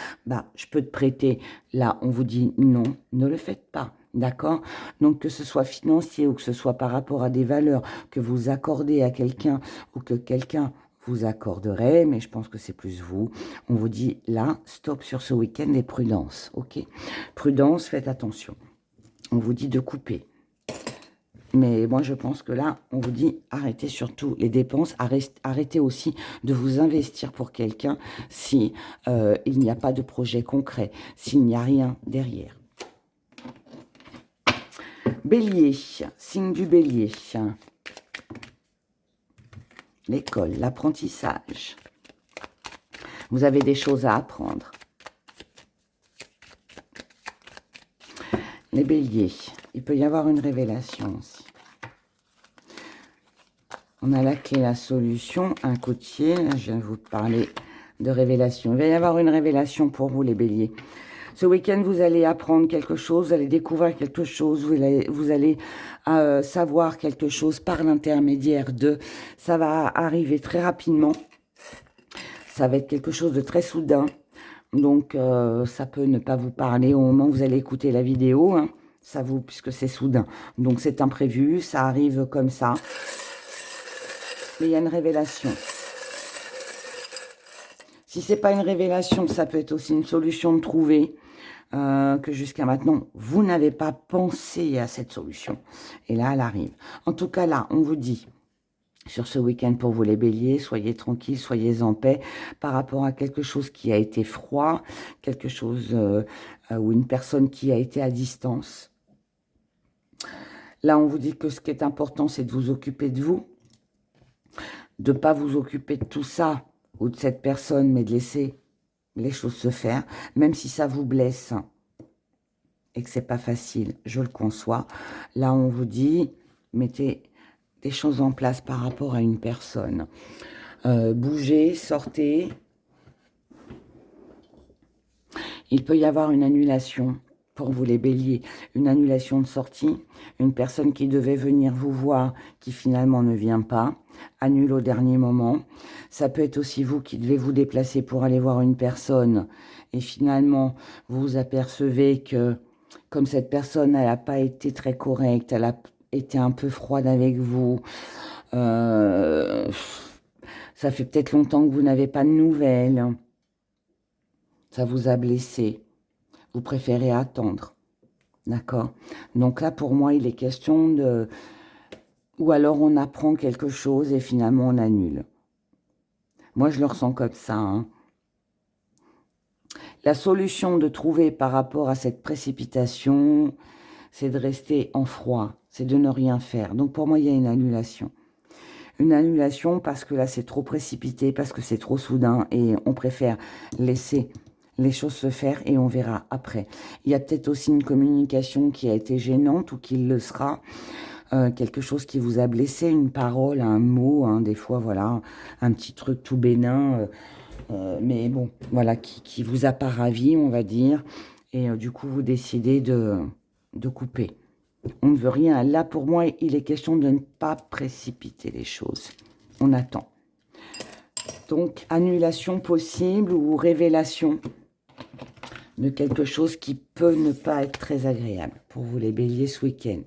je peux te prêter, là on vous dit non, ne le faites pas. D'accord? Donc, que ce soit financier ou que ce soit par rapport à des valeurs que vous accordez à quelqu'un ou que quelqu'un vous accorderai, mais je pense que c'est plus vous. On vous dit là, stop sur ce week-end et prudence, ok? Prudence, faites attention. On vous dit de couper. Mais moi, je pense que là, on vous dit arrêtez surtout les dépenses, arrêtez aussi de vous investir pour quelqu'un si il n'y a pas de projet concret, s'il n'y a rien derrière. Bélier, signe du Bélier. L'école, l'apprentissage. Vous avez des choses à apprendre. Les béliers, il peut y avoir une révélation aussi. On a la clé, la solution, un côtier. Là, je viens de vous parler de révélation. Il va y avoir une révélation pour vous, les béliers. Ce week-end, vous allez apprendre quelque chose, vous allez découvrir quelque chose, vous allez savoir quelque chose par l'intermédiaire de... Ça va arriver très rapidement. Ça va être quelque chose de très soudain. Donc, ça peut ne pas vous parler au moment où vous allez écouter la vidéo. Hein. Ça vous, puisque c'est soudain. Donc, c'est imprévu, ça arrive comme ça. Mais il y a une révélation. Si ce n'est pas une révélation, ça peut être aussi une solution de trouver. Que jusqu'à maintenant, vous n'avez pas pensé à cette solution. Et là, elle arrive. En tout cas, là, on vous dit, sur ce week-end pour vous les béliers, soyez tranquilles, soyez en paix par rapport à quelque chose qui a été froid, quelque chose ou une personne qui a été à distance. Là, on vous dit que ce qui est important, c'est de vous occuper de vous, de ne pas vous occuper de tout ça ou de cette personne, mais de laisser les choses se faire, même si ça vous blesse et que c'est pas facile, je le conçois. Là, on vous dit, mettez des choses en place par rapport à une personne. Bougez, sortez. Il peut y avoir une annulation pour vous les béliers, une annulation de sortie, une personne qui devait venir vous voir, qui finalement ne vient pas, annule au dernier moment. Ça peut être aussi vous qui devez vous déplacer pour aller voir une personne, et finalement, vous vous apercevez que, comme cette personne, elle n'a pas été très correcte, elle a été un peu froide avec vous, ça fait peut-être longtemps que vous n'avez pas de nouvelles, ça vous a blessé. Vous préférez attendre, d'accord? Donc là, pour moi, il est question de... Ou alors on apprend quelque chose et finalement on annule. Moi, je le ressens comme ça. Hein. La solution de trouver par rapport à cette précipitation, c'est de rester en froid, c'est de ne rien faire. Donc pour moi, il y a une annulation. Une annulation parce que là, c'est trop précipité, parce que c'est trop soudain et on préfère laisser les choses se faire et on verra après. Il y a peut-être aussi une communication qui a été gênante ou qui le sera, quelque chose qui vous a blessé, une parole, un mot, hein, des fois, voilà, un petit truc tout bénin, mais bon, voilà, qui vous a pas ravi, on va dire, et du coup, vous décidez de couper. On ne veut rien. Là, pour moi, il est question de ne pas précipiter les choses. On attend. Donc, annulation possible ou révélation de quelque chose qui peut ne pas être très agréable pour vous les béliers ce week-end.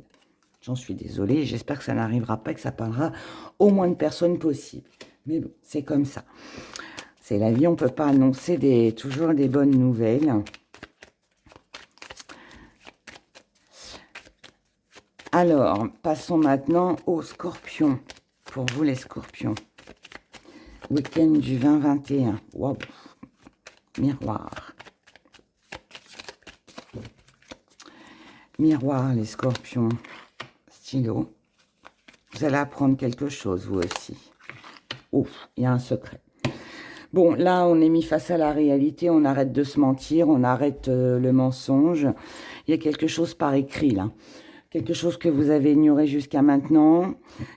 J'en suis désolée, j'espère que ça n'arrivera pas, que ça parlera au moins de personnes possible. Mais bon, c'est comme ça. C'est la vie, on ne peut pas annoncer toujours des bonnes nouvelles. Alors, passons maintenant aux scorpions. Pour vous les scorpions. Week-end du 20-21. Wow. Miroir. Miroir, les scorpions. Stylo. Vous allez apprendre quelque chose, vous aussi. Ouf, il y a un secret. Bon, là, on est mis face à la réalité. On arrête de se mentir. On arrête le mensonge. Il y a quelque chose par écrit, là. Quelque chose que vous avez ignoré jusqu'à maintenant.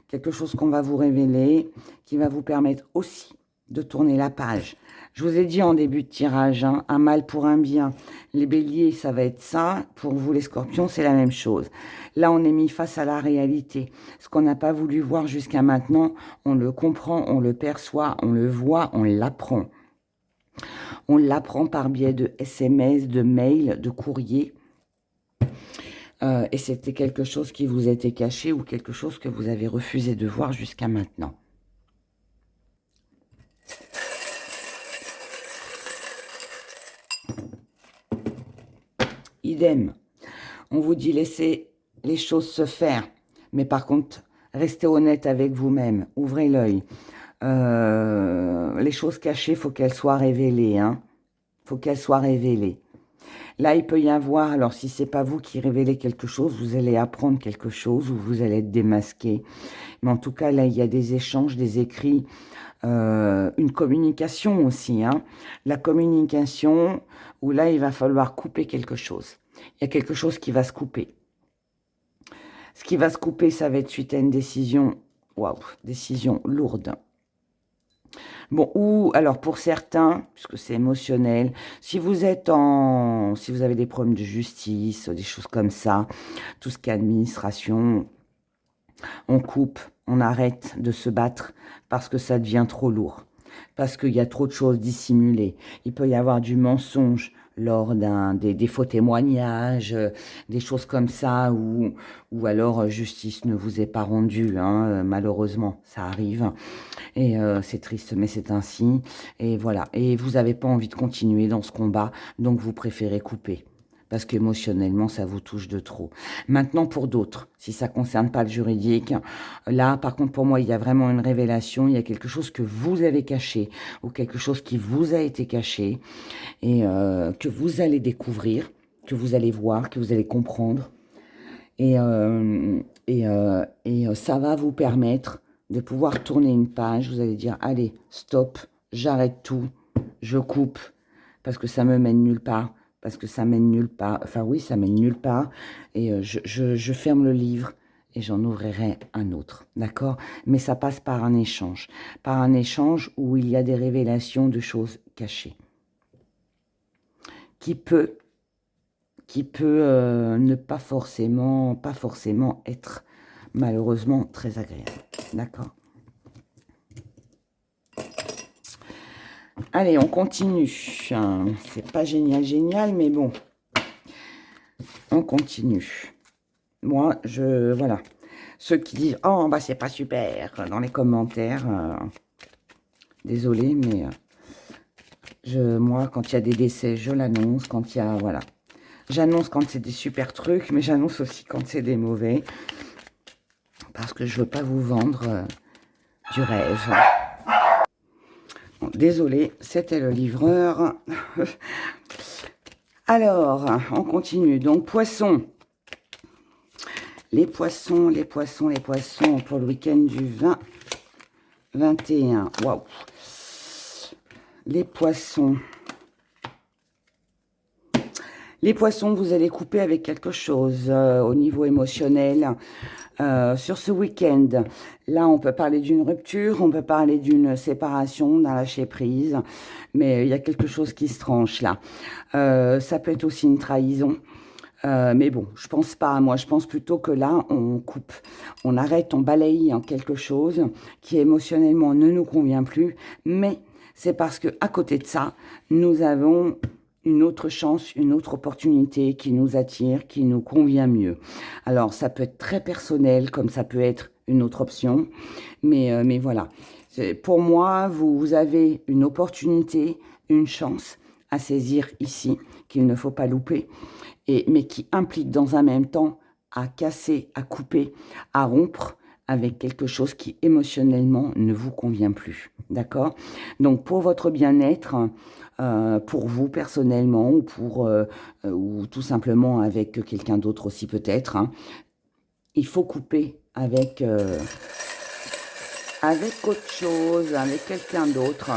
Quelque chose qu'on va vous révéler. Qui va vous permettre aussi de tourner la page. Je vous ai dit en début de tirage, hein, un mal pour un bien. Les béliers, ça va être ça. Pour vous, les scorpions, c'est la même chose. Là, on est mis face à la réalité. Ce qu'on n'a pas voulu voir jusqu'à maintenant, on le comprend, on le perçoit, on le voit, on l'apprend. On l'apprend par biais de SMS, de mails, de courriers. Et c'était quelque chose qui vous était caché ou quelque chose que vous avez refusé de voir jusqu'à maintenant. idem. On vous dit laissez les choses se faire. Mais par contre, restez honnête avec vous-même. Ouvrez l'œil. Les choses cachées, il faut qu'elles soient révélées. Hein. Faut qu'elles soient révélées. Là, il peut y avoir, alors si c'est pas vous qui révélez quelque chose, vous allez apprendre quelque chose ou vous allez être démasqué. Mais en tout cas, là, il y a des échanges, des écrits, une communication aussi. Hein. La communication, où là, il va falloir couper quelque chose. Il y a quelque chose qui va se couper. Ce qui va se couper, ça va être suite à une décision, waouh, décision lourde. Bon, ou alors pour certains, puisque c'est émotionnel, si vous avez des problèmes de justice, des choses comme ça, tout ce qui est administration, on coupe, on arrête de se battre parce que ça devient trop lourd, parce qu'il y a trop de choses dissimulées. Il peut y avoir du mensonge lors des faux témoignages, des choses comme ça, ou alors justice ne vous est pas rendue, hein, malheureusement, ça arrive. Et c'est triste, mais c'est ainsi. Et voilà. Et vous n'avez pas envie de continuer dans ce combat, donc vous préférez couper. Parce qu'émotionnellement, ça vous touche de trop. Maintenant, pour d'autres, si ça ne concerne pas le juridique, là, par contre, pour moi, il y a vraiment une révélation. Il y a quelque chose que vous avez caché ou quelque chose qui vous a été caché et que vous allez découvrir, que vous allez voir, que vous allez comprendre. Et ça va vous permettre de pouvoir tourner une page. Vous allez dire, allez, stop, j'arrête tout, je coupe, parce que ça me mène nulle part, parce que ça mène nulle part. Enfin oui, ça mène nulle part. Et je ferme le livre et j'en ouvrirai un autre, d'accord? Mais ça passe par un échange où il y a des révélations de choses cachées, qui peut ne pas forcément être malheureusement très agréable. D'accord? Allez, on continue. C'est pas génial, mais bon. On continue. Moi, voilà. Ceux qui disent, oh, bah, c'est pas super, dans les commentaires, désolé, mais moi, quand il y a des décès, je l'annonce. Quand il y a, voilà. J'annonce quand c'est des super trucs, mais j'annonce aussi quand c'est des mauvais. Parce que je veux pas vous vendre du rêve. Bon, désolé, c'était le livreur. Alors, on continue. Donc, poissons. Les poissons pour le week-end du 20-21. Waouh. Les poissons. Les poissons, vous allez couper avec quelque chose au niveau émotionnel. Sur ce week-end, là, on peut parler d'une rupture, on peut parler d'une séparation, d'un lâcher-prise, mais il y a quelque chose qui se tranche là. Ça peut être aussi une trahison. Mais bon, je pense pas. Moi, je pense plutôt que là, on coupe, on arrête, on balaye quelque chose qui émotionnellement ne nous convient plus. Mais c'est parce que à côté de ça, nous avons une autre chance, une autre opportunité qui nous attire, qui nous convient mieux. Alors, ça peut être très personnel, comme ça peut être une autre option. Mais voilà. Pour moi, vous avez une opportunité, une chance à saisir ici, qu'il ne faut pas louper, mais qui implique dans un même temps à casser, à couper, à rompre avec quelque chose qui émotionnellement ne vous convient plus. D'accord? Donc, pour votre bien-être, pour vous personnellement ou tout simplement avec quelqu'un d'autre aussi peut-être, hein, il faut couper avec autre chose, avec quelqu'un d'autre.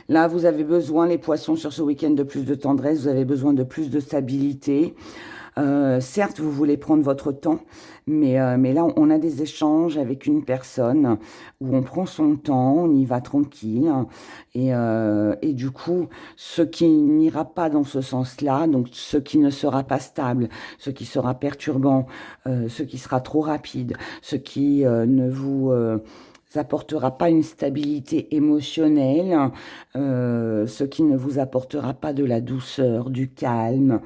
Là, vous avez besoin, les poissons, sur ce week-end, de plus de tendresse, vous avez besoin de plus de stabilité. Certes, vous voulez prendre votre temps, mais là, on a des échanges avec une personne où on prend son temps, on y va tranquille. Et du coup, ce qui n'ira pas dans ce sens-là, donc ce qui ne sera pas stable, ce qui sera perturbant, ce qui sera trop rapide, ce qui ne vous apportera pas une stabilité émotionnelle, ce qui ne vous apportera pas de la douceur, du calme,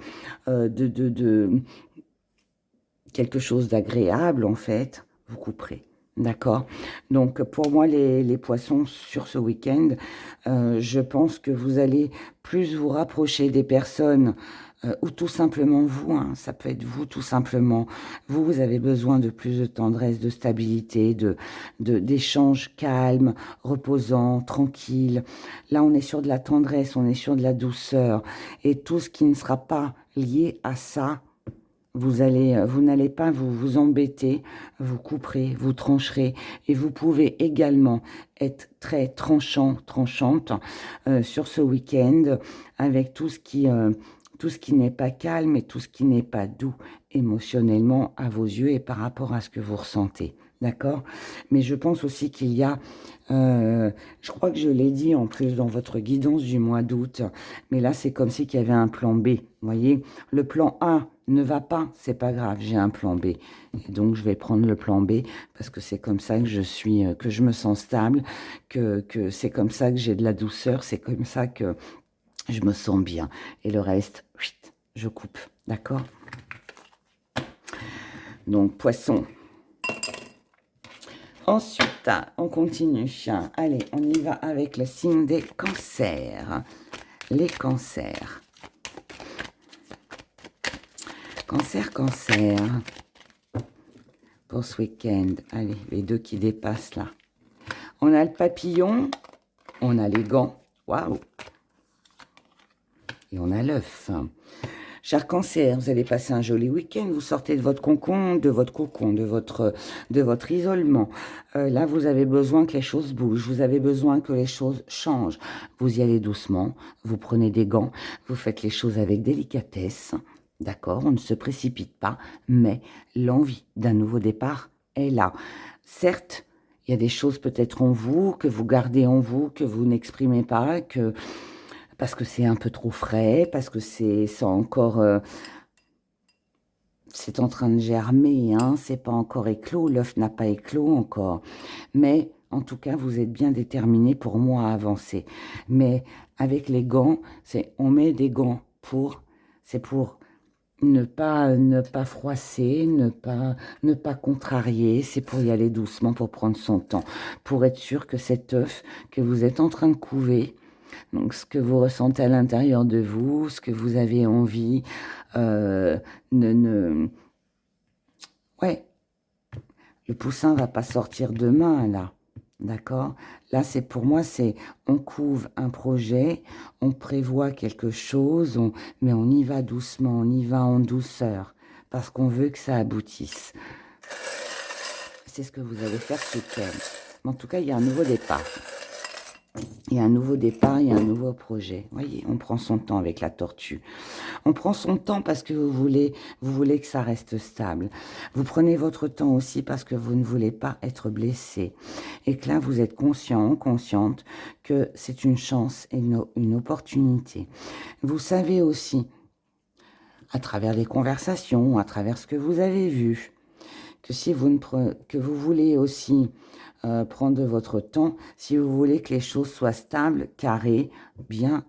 de quelque chose d'agréable en fait, vous couperez. D'accord? Donc, pour moi, les poissons, sur ce week-end, je pense que vous allez plus vous rapprocher des personnes, ou tout simplement vous, hein, ça peut être vous tout simplement. Vous avez besoin de plus de tendresse, de stabilité, d'échanges calmes, reposants, tranquilles. Là, on est sur de la tendresse, on est sur de la douceur. Et tout ce qui ne sera pas lié à ça, vous n'allez pas vous embêter, vous couperez, vous trancherez, et vous pouvez également être très tranchante sur ce week-end avec tout ce qui n'est pas calme et tout ce qui n'est pas doux émotionnellement à vos yeux et par rapport à ce que vous ressentez. D'accord? Mais je pense aussi qu'il y a, je crois que je l'ai dit en plus dans votre guidance du mois d'août, mais là c'est comme si qu'il y avait un plan B. Vous voyez, le plan A ne va pas, c'est pas grave, j'ai un plan B. Et donc je vais prendre le plan B parce que c'est comme ça que je suis, que je me sens stable, que c'est comme ça que j'ai de la douceur, c'est comme ça que je me sens bien. Et le reste, chut, je coupe. D'accord? Donc poisson. Ensuite, on continue. Allez, on y va avec le signe des cancers. Les cancers. Cancer. Pour ce week-end. Allez, les deux qui dépassent là. On a le papillon. On a les gants. Waouh! Et on a l'œuf. Cher Cancer, vous allez passer un joli week-end. Vous sortez de votre cocon, de votre isolement. Là, vous avez besoin que les choses bougent. Vous avez besoin que les choses changent. Vous y allez doucement. Vous prenez des gants. Vous faites les choses avec délicatesse. D'accord? On ne se précipite pas. Mais l'envie d'un nouveau départ est là. Certes, il y a des choses peut-être en vous, que vous gardez en vous, que vous n'exprimez pas, parce que c'est un peu trop frais, parce que c'est encore, c'est en train de germer, hein, c'est pas encore éclos, l'œuf n'a pas éclos encore. Mais en tout cas, vous êtes bien déterminé pour moi à avancer. Mais avec les gants, on met des gants c'est pour ne pas froisser, ne pas contrarier, c'est pour y aller doucement, pour prendre son temps, pour être sûr que cet œuf que vous êtes en train de couver, donc, ce que vous ressentez à l'intérieur de vous, ce que vous avez envie, euh, ne, ne... ouais, le poussin va pas sortir demain, là. D'accord? Là, pour moi, on couvre un projet, on prévoit quelque chose, mais on y va doucement, on y va en douceur, parce qu'on veut que ça aboutisse. C'est ce que vous allez faire ce week-end. Mais en tout cas, il y a un nouveau départ. Il y a un nouveau départ, il y a un nouveau projet. Voyez, on prend son temps avec la tortue. On prend son temps parce que vous voulez que ça reste stable. Vous prenez votre temps aussi parce que vous ne voulez pas être blessé. Et que là, vous êtes consciente que c'est une chance et une opportunité. Vous savez aussi, à travers des conversations, à travers ce que vous avez vu, que si que vous voulez aussi prendre votre temps, si vous voulez que les choses soient stables, carrées, bien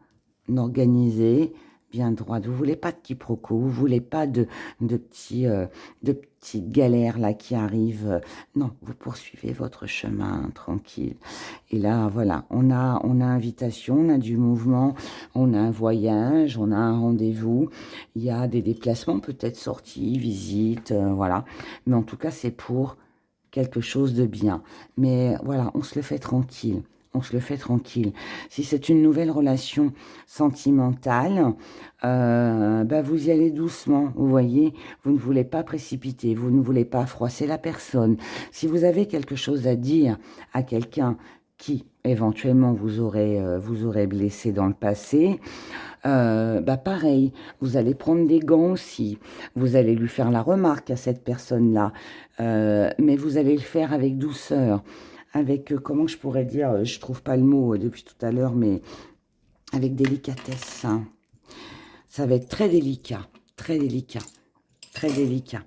organisées, bien droites. Vous voulez pas de quiproquos, vous voulez pas de petites galères là qui arrivent. Non, vous poursuivez votre chemin tranquille. Et là, voilà, on a invitation, on a du mouvement, on a un voyage, on a un rendez-vous. Il y a des déplacements, peut-être sorties, visites, voilà. Mais en tout cas, c'est pour quelque chose de bien. Mais voilà, on se le fait tranquille. On se le fait tranquille. Si c'est une nouvelle relation sentimentale, vous y allez doucement. Vous voyez, vous ne voulez pas précipiter, vous ne voulez pas froisser la personne. Si vous avez quelque chose à dire à quelqu'un qui éventuellement vous aurez blessé dans le passé, pareil, vous allez prendre des gants aussi, vous allez lui faire la remarque à cette personne-là, mais vous allez le faire avec douceur, avec, comment je pourrais dire, je trouve pas le mot depuis tout à l'heure, mais avec délicatesse, hein. Ça va être très délicat, très délicat, très délicat,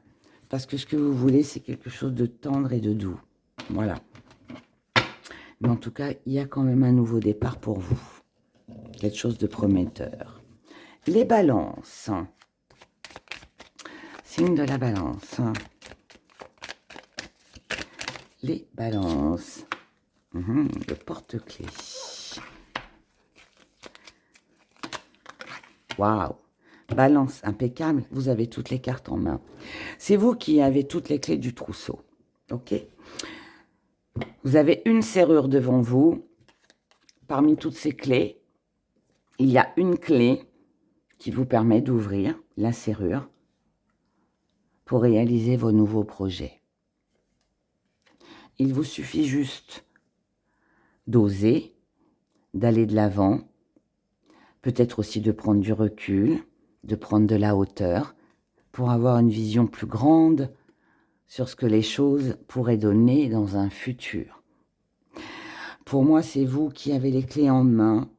parce que ce que vous voulez, c'est quelque chose de tendre et de doux, voilà. Mais en tout cas, il y a quand même un nouveau départ pour vous. Quelque chose de prometteur. Les balances. Signe de la balance. les balances. Le porte-clés. Waouh! Balance impeccable, vous avez toutes les cartes en main. C'est vous qui avez toutes les clés du trousseau. Ok? Vous avez une serrure devant vous. Parmi toutes ces clés, il y a une clé qui vous permet d'ouvrir la serrure pour réaliser vos nouveaux projets. Il vous suffit juste d'oser, d'aller de l'avant, peut-être aussi de prendre du recul, de prendre de la hauteur, pour avoir une vision plus grande sur ce que les choses pourraient donner dans un futur. Pour moi, c'est vous qui avez les clés en main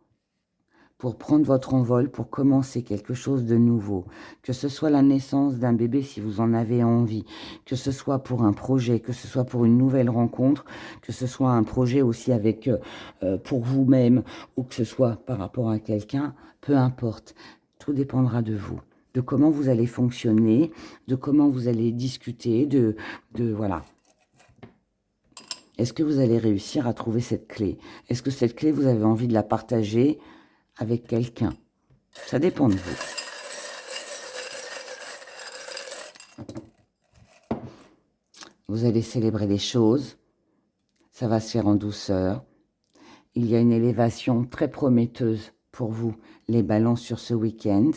pour prendre votre envol, pour commencer quelque chose de nouveau. Que ce soit la naissance d'un bébé si vous en avez envie, que ce soit pour un projet, que ce soit pour une nouvelle rencontre, que ce soit un projet aussi avec pour vous-même, ou que ce soit par rapport à quelqu'un, peu importe. Tout dépendra de vous, de comment vous allez fonctionner, de comment vous allez discuter, voilà. Est-ce que vous allez réussir à trouver cette clé? Est-ce que cette clé, vous avez envie de la partager avec quelqu'un? Ça dépend de vous. Vous allez célébrer les choses. Ça va se faire en douceur. Il y a une élévation très prometteuse pour vous, les balances sur ce week-end,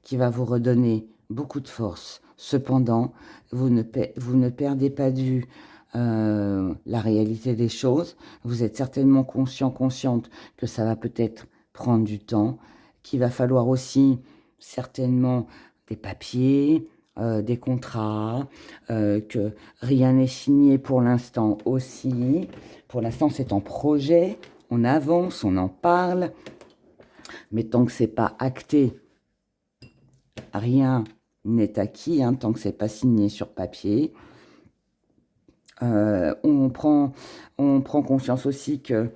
qui va vous redonner beaucoup de force. Cependant, vous ne perdez pas de vue la réalité des choses. Vous êtes certainement consciente que ça va peut-être prendre du temps, qu'il va falloir aussi certainement des papiers, des contrats, que rien n'est signé pour l'instant aussi. Pour l'instant, c'est en projet, on avance, on en parle, mais tant que c'est pas acté, rien n'est acquis, hein, tant que c'est pas signé sur papier. On prend conscience aussi que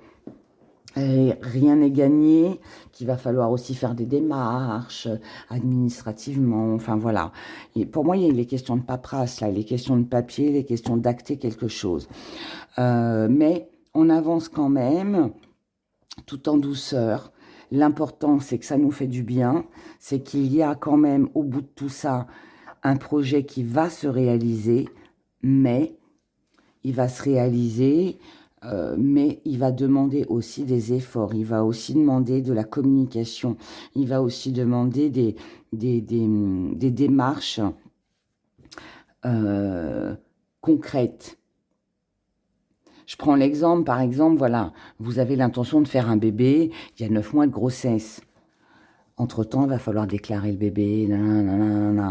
rien n'est gagné, qu'il va falloir aussi faire des démarches administrativement, enfin voilà. Et pour moi, il y a les questions de paperasse, là, les questions de papier, les questions d'acter quelque chose. Mais on avance quand même, tout en douceur. L'important, c'est que ça nous fait du bien, c'est qu'il y a quand même, au bout de tout ça, un projet qui va se réaliser, mais il va se réaliser, mais il va demander aussi des efforts, il va aussi demander de la communication, il va aussi demander des démarches concrètes. Je prends l'exemple, par exemple, voilà, vous avez l'intention de faire un bébé, il y a 9 mois de grossesse. Entre-temps, il va falloir déclarer le bébé,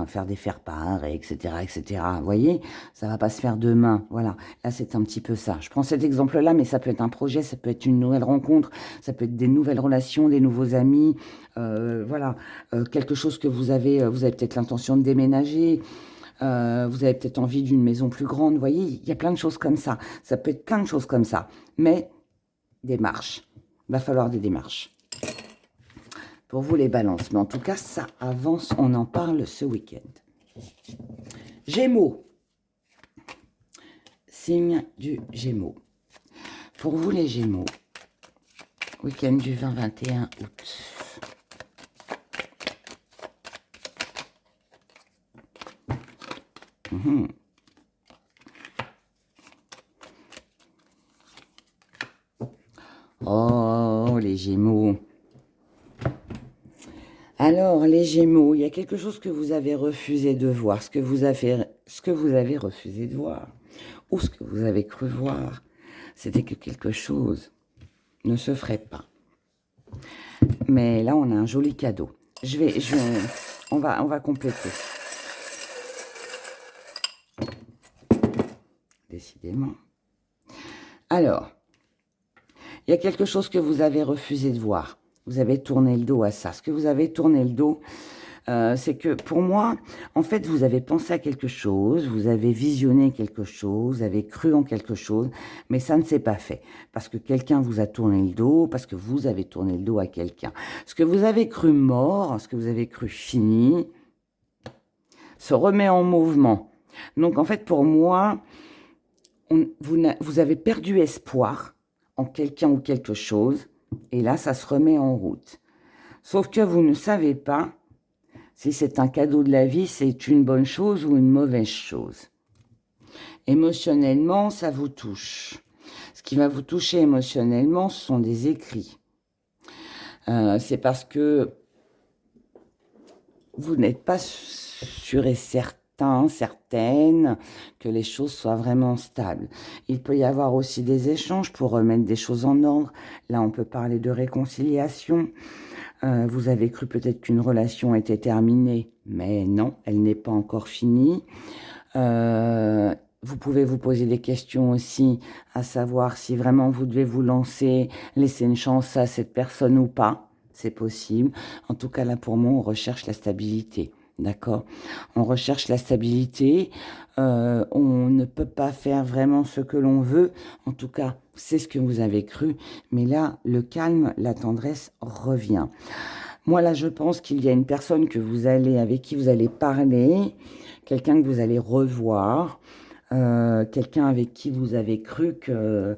faire des faire-part, etc., etc. Vous voyez, ça va pas se faire demain. Voilà, là, c'est un petit peu ça. Je prends cet exemple-là, mais ça peut être un projet, ça peut être une nouvelle rencontre, ça peut être des nouvelles relations, des nouveaux amis. Voilà, quelque chose que vous avez peut-être l'intention de déménager. Vous avez peut-être envie d'une maison plus grande. Vous voyez, il y a plein de choses comme ça. Ça peut être plein de choses comme ça. Mais démarches. Il va falloir des démarches. Pour vous, les balances. Mais en tout cas, ça avance. On en parle ce week-end. Gémeaux. Signe du Gémeaux. Pour vous, les Gémeaux. Week-end du 20-21 août. Oh, les Gémeaux. Alors, les Gémeaux, il y a quelque chose que vous avez refusé de voir, ce que vous avez refusé de voir, ou ce que vous avez cru voir, c'était que quelque chose ne se ferait pas. Mais là, on a un joli cadeau. On va compléter. Décidément. Alors, il y a quelque chose que vous avez refusé de voir. Vous avez tourné le dos à ça. Ce que vous avez tourné le dos, c'est que pour moi, en fait, vous avez pensé à quelque chose, vous avez visionné quelque chose, vous avez cru en quelque chose, mais ça ne s'est pas fait. Parce que quelqu'un vous a tourné le dos, parce que vous avez tourné le dos à quelqu'un. Ce que vous avez cru mort, ce que vous avez cru fini, se remet en mouvement. Donc, en fait, pour moi, vous avez perdu espoir en quelqu'un ou quelque chose, et là, ça se remet en route. Sauf que vous ne savez pas si c'est un cadeau de la vie, c'est une bonne chose ou une mauvaise chose. Émotionnellement, ça vous touche. Ce qui va vous toucher émotionnellement, ce sont des écrits. C'est parce que vous n'êtes pas sûr et certaine que les choses soient vraiment stables. Il peut y avoir aussi des échanges pour remettre des choses en ordre. Là, on peut parler de réconciliation. Vous avez cru peut-être qu'une relation était terminée, mais non, elle n'est pas encore finie. Vous pouvez vous poser des questions aussi, à savoir si vraiment vous devez vous lancer, laisser une chance à cette personne ou pas. C'est possible. En tout cas, là, pour moi, on recherche la stabilité. D'accord? On recherche la stabilité. On ne peut pas faire vraiment ce que l'on veut. En tout cas, c'est ce que vous avez cru. Mais là, le calme, la tendresse revient. Moi, là, je pense qu'il y a une personne avec qui vous allez parler, quelqu'un que vous allez revoir, quelqu'un avec qui vous avez cru que,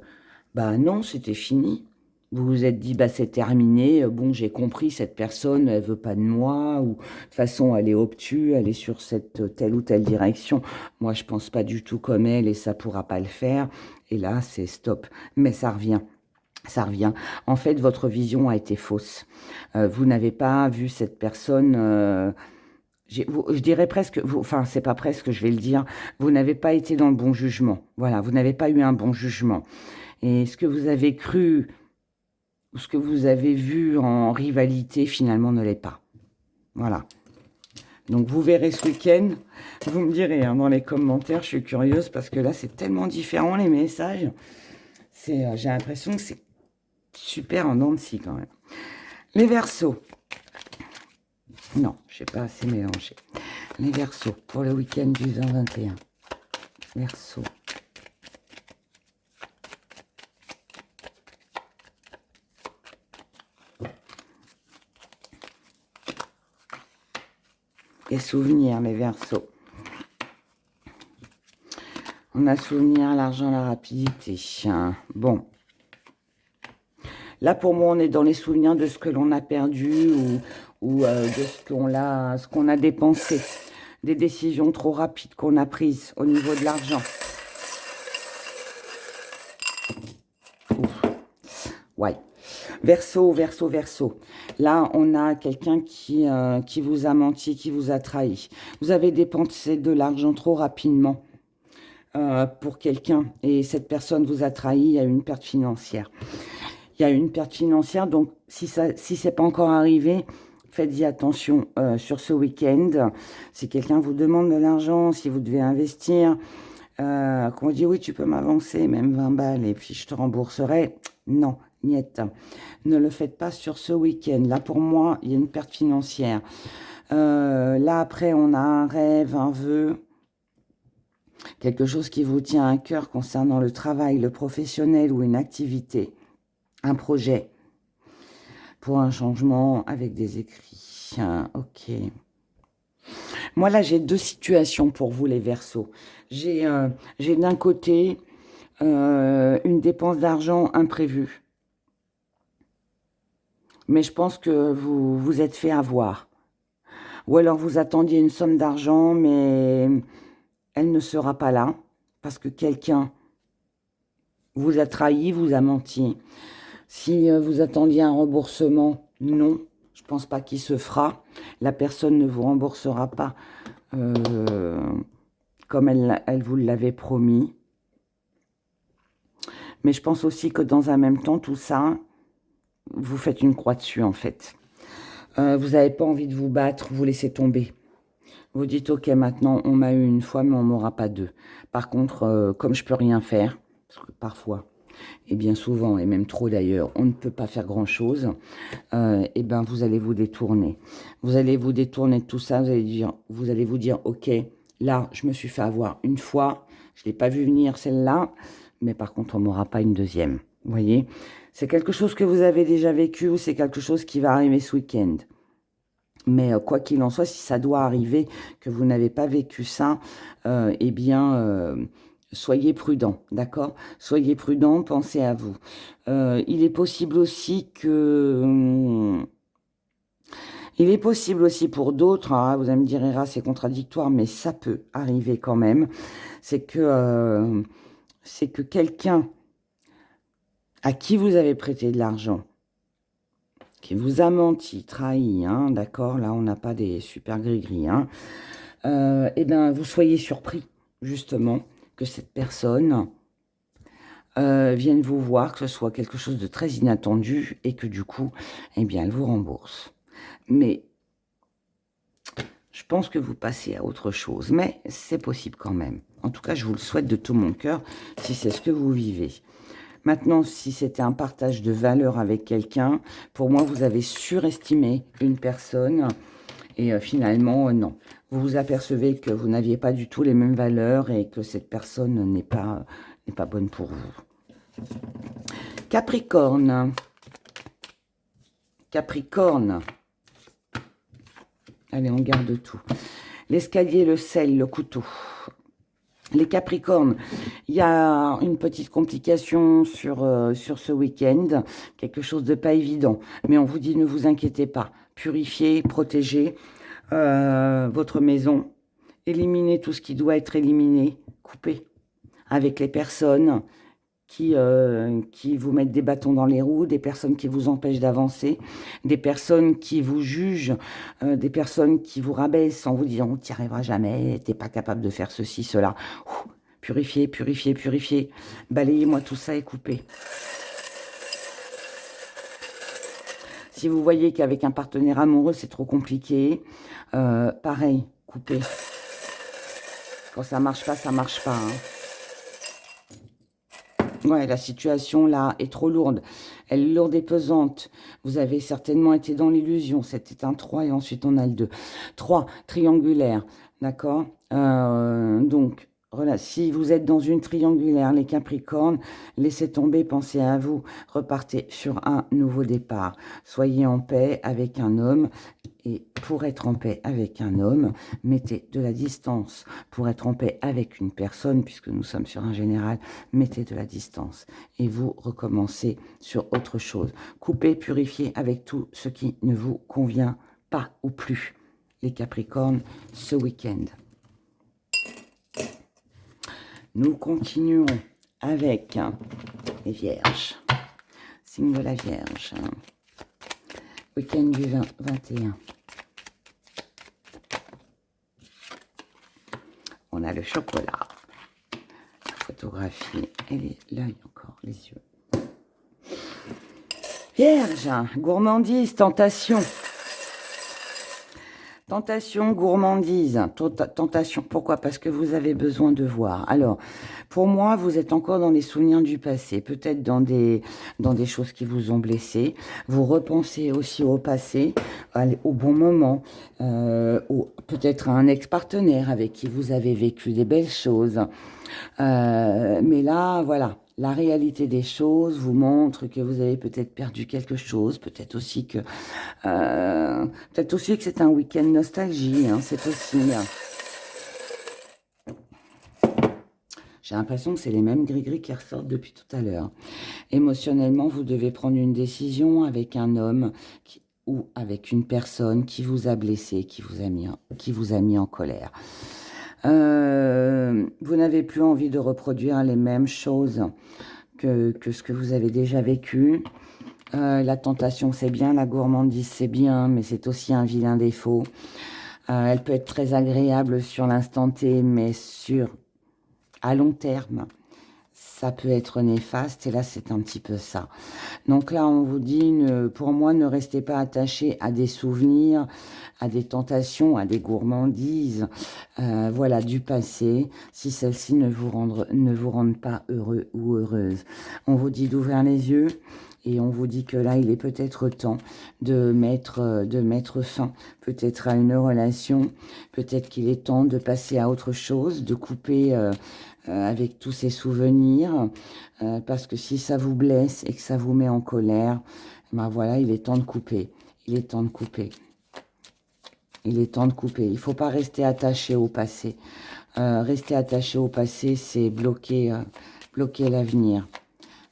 bah non, c'était fini. Vous vous êtes dit, bah c'est terminé, bon, j'ai compris, cette personne, elle veut pas de moi, ou de toute façon, elle est obtuse, elle est sur cette telle ou telle direction. Moi, je pense pas du tout comme elle et ça pourra pas le faire. Et là, c'est stop. Mais ça revient. Ça revient. En fait, votre vision a été fausse. Vous n'avez pas vu cette personne. Je dirais presque. Enfin, c'est pas presque. Je vais le dire. Vous n'avez pas été dans le bon jugement. Voilà, vous n'avez pas eu un bon jugement. Et ce que vous avez cru, ou ce que vous avez vu en rivalité, finalement, ne l'est pas. Voilà. Donc, vous verrez ce week-end. Vous me direz hein, dans les commentaires. Je suis curieuse parce que là, c'est tellement différent les messages. J'ai l'impression que c'est super en dents de scie quand même. Les Verseaux. Non, je n'ai pas assez mélangé. Les Verseaux pour le week-end du 20-21. Verseaux. Et souvenirs, les Verseaux. On a souvenir, l'argent, la rapidité. Bon. Là, pour moi, on est dans les souvenirs de ce que l'on a perdu ou de ce qu'on a dépensé. Des décisions trop rapides qu'on a prises au niveau de l'argent. Ouais. Verseau, Verseau, Verseau. Là, on a quelqu'un qui vous a menti, qui vous a trahi. Vous avez dépensé de l'argent trop rapidement pour quelqu'un et cette personne vous a trahi, il y a une perte financière. Il y a une perte financière, donc si ce n'est pas encore arrivé, faites-y attention sur ce week-end. Si quelqu'un vous demande de l'argent, si vous devez investir, qu'on dit oui, tu peux m'avancer, même 20 balles, et puis je te rembourserai. Non, niet. Ne le faites pas sur ce week-end. Là, pour moi, il y a une perte financière. Là, après, on a un rêve, un vœu, quelque chose qui vous tient à cœur concernant le travail, le professionnel ou une activité. Un projet pour un changement avec des écrits. Ok. Moi, là, j'ai deux situations pour vous, les Verseaux. J'ai d'un côté une dépense d'argent imprévue. Mais je pense que vous vous êtes fait avoir. Ou alors vous attendiez une somme d'argent, mais elle ne sera pas là. Parce que quelqu'un vous a trahi, vous a menti. Si vous attendiez un remboursement, non, je ne pense pas qu'il se fera. La personne ne vous remboursera pas comme elle vous l'avait promis. Mais je pense aussi que dans un même temps, tout ça, vous faites une croix dessus en fait. Vous n'avez pas envie de vous battre, vous laissez tomber. Vous dites, ok, maintenant, on m'a eu une fois, mais on m'aura pas deux. Par contre, comme je peux rien faire, parce que parfois, et bien souvent, et même trop d'ailleurs, on ne peut pas faire grand-chose, et ben vous allez vous détourner. Vous allez vous détourner de tout ça, vous allez vous dire, ok, là, je me suis fait avoir une fois, je ne l'ai pas vu venir celle-là, mais par contre, on m'aura pas une deuxième. Vous voyez, c'est quelque chose que vous avez déjà vécu ou c'est quelque chose qui va arriver ce week-end. Mais quoi qu'il en soit, si ça doit arriver, que vous n'avez pas vécu ça, eh bien, Soyez prudent, d'accord? Soyez prudent, pensez à vous. Il est possible aussi que... Il est possible aussi pour d'autres, hein, vous allez me dire, Hera, c'est contradictoire, mais ça peut arriver quand même. C'est que quelqu'un à qui vous avez prêté de l'argent, qui vous a menti, trahi, hein, d'accord? Là, on n'a pas des super gris-gris, hein. Eh bien, vous soyez surpris, justement, que cette personne vienne vous voir, que ce soit quelque chose de très inattendu, et que du coup, eh bien, elle vous rembourse. Mais je pense que vous passez à autre chose, mais c'est possible quand même. En tout cas, je vous le souhaite de tout mon cœur, si c'est ce que vous vivez. Maintenant, si c'était un partage de valeurs avec quelqu'un, pour moi, vous avez surestimé une personne et finalement, non. Vous vous apercevez que vous n'aviez pas du tout les mêmes valeurs et que cette personne n'est pas bonne pour vous. Capricorne. Capricorne. Allez, on garde tout. L'escalier, le sel, le couteau. Les Capricornes, il y a une petite complication sur ce week-end, quelque chose de pas évident. Mais on vous dit, ne vous inquiétez pas. Purifiez, protégez votre maison. Éliminez tout ce qui doit être éliminé. Coupez avec les personnes qui vous mettent des bâtons dans les roues, des personnes qui vous empêchent d'avancer, des personnes qui vous jugent, des personnes qui vous rabaissent en vous disant « tu n'y arriveras jamais, tu n'es pas capable de faire ceci, cela ». Purifiez, purifiez, purifiez. Balayez-moi tout ça et coupez. Si vous voyez qu'avec un partenaire amoureux, c'est trop compliqué, pareil, coupez. Quand ça marche pas, ça marche pas. Hein. Ouais, la situation là est trop lourde. Elle est lourde et pesante. Vous avez certainement été dans l'illusion. C'était un 3 et ensuite on a le 2. 3, triangulaire. D'accord. Donc, voilà, si vous êtes dans une triangulaire, les Capricornes, laissez tomber, pensez à vous. Repartez sur un nouveau départ. Soyez en paix avec un homme. Et pour être en paix avec un homme, mettez de la distance. Pour être en paix avec une personne, puisque nous sommes sur un général, mettez de la distance. Et vous recommencez sur autre chose. Coupez, purifiez avec tout ce qui ne vous convient pas ou plus. Les Capricornes, ce week-end. Nous continuons avec les Vierges. Signe de la Vierge. Week-end du 20-21. On a le chocolat, la photographie et l'œil encore, les yeux. Vierge, gourmandise, tentation. Tentation, gourmandise, tentation. Pourquoi? Parce que vous avez besoin de voir. Alors, pour moi, vous êtes encore dans les souvenirs du passé, peut-être dans des choses qui vous ont blessé. Vous repensez aussi au passé, au bon moment, peut-être à un ex-partenaire avec qui vous avez vécu des belles choses. Mais là, voilà. La réalité des choses vous montre que vous avez peut-être perdu quelque chose, peut-être aussi que c'est un week-end nostalgie, hein, c'est possible. J'ai l'impression que c'est les mêmes gris-gris qui ressortent depuis tout à l'heure. Émotionnellement, vous devez prendre une décision avec un homme ou avec une personne qui vous a blessé, qui vous a mis en colère. Vous n'avez plus envie de reproduire les mêmes choses que ce que vous avez déjà vécu. La tentation, c'est bien, la gourmandise, c'est bien, mais c'est aussi un vilain défaut. Elle peut être très agréable sur l'instant T, mais à long terme, ça peut être néfaste, et là, c'est un petit peu ça. Donc là, on vous dit, pour moi, ne restez pas attaché à des souvenirs, à des tentations, à des gourmandises, voilà, du passé, si celles-ci ne vous rendent pas heureux ou heureuse. On vous dit d'ouvrir les yeux, et on vous dit que là, il est peut-être temps de mettre fin peut-être à une relation, peut-être qu'il est temps de passer à autre chose, de couper avec tous ces souvenirs, parce que si ça vous blesse et que ça vous met en colère, ben voilà, il est temps de couper. Il est temps de couper. Il est temps de couper. Il ne faut pas rester attaché au passé. Rester attaché au passé, c'est bloquer, bloquer l'avenir.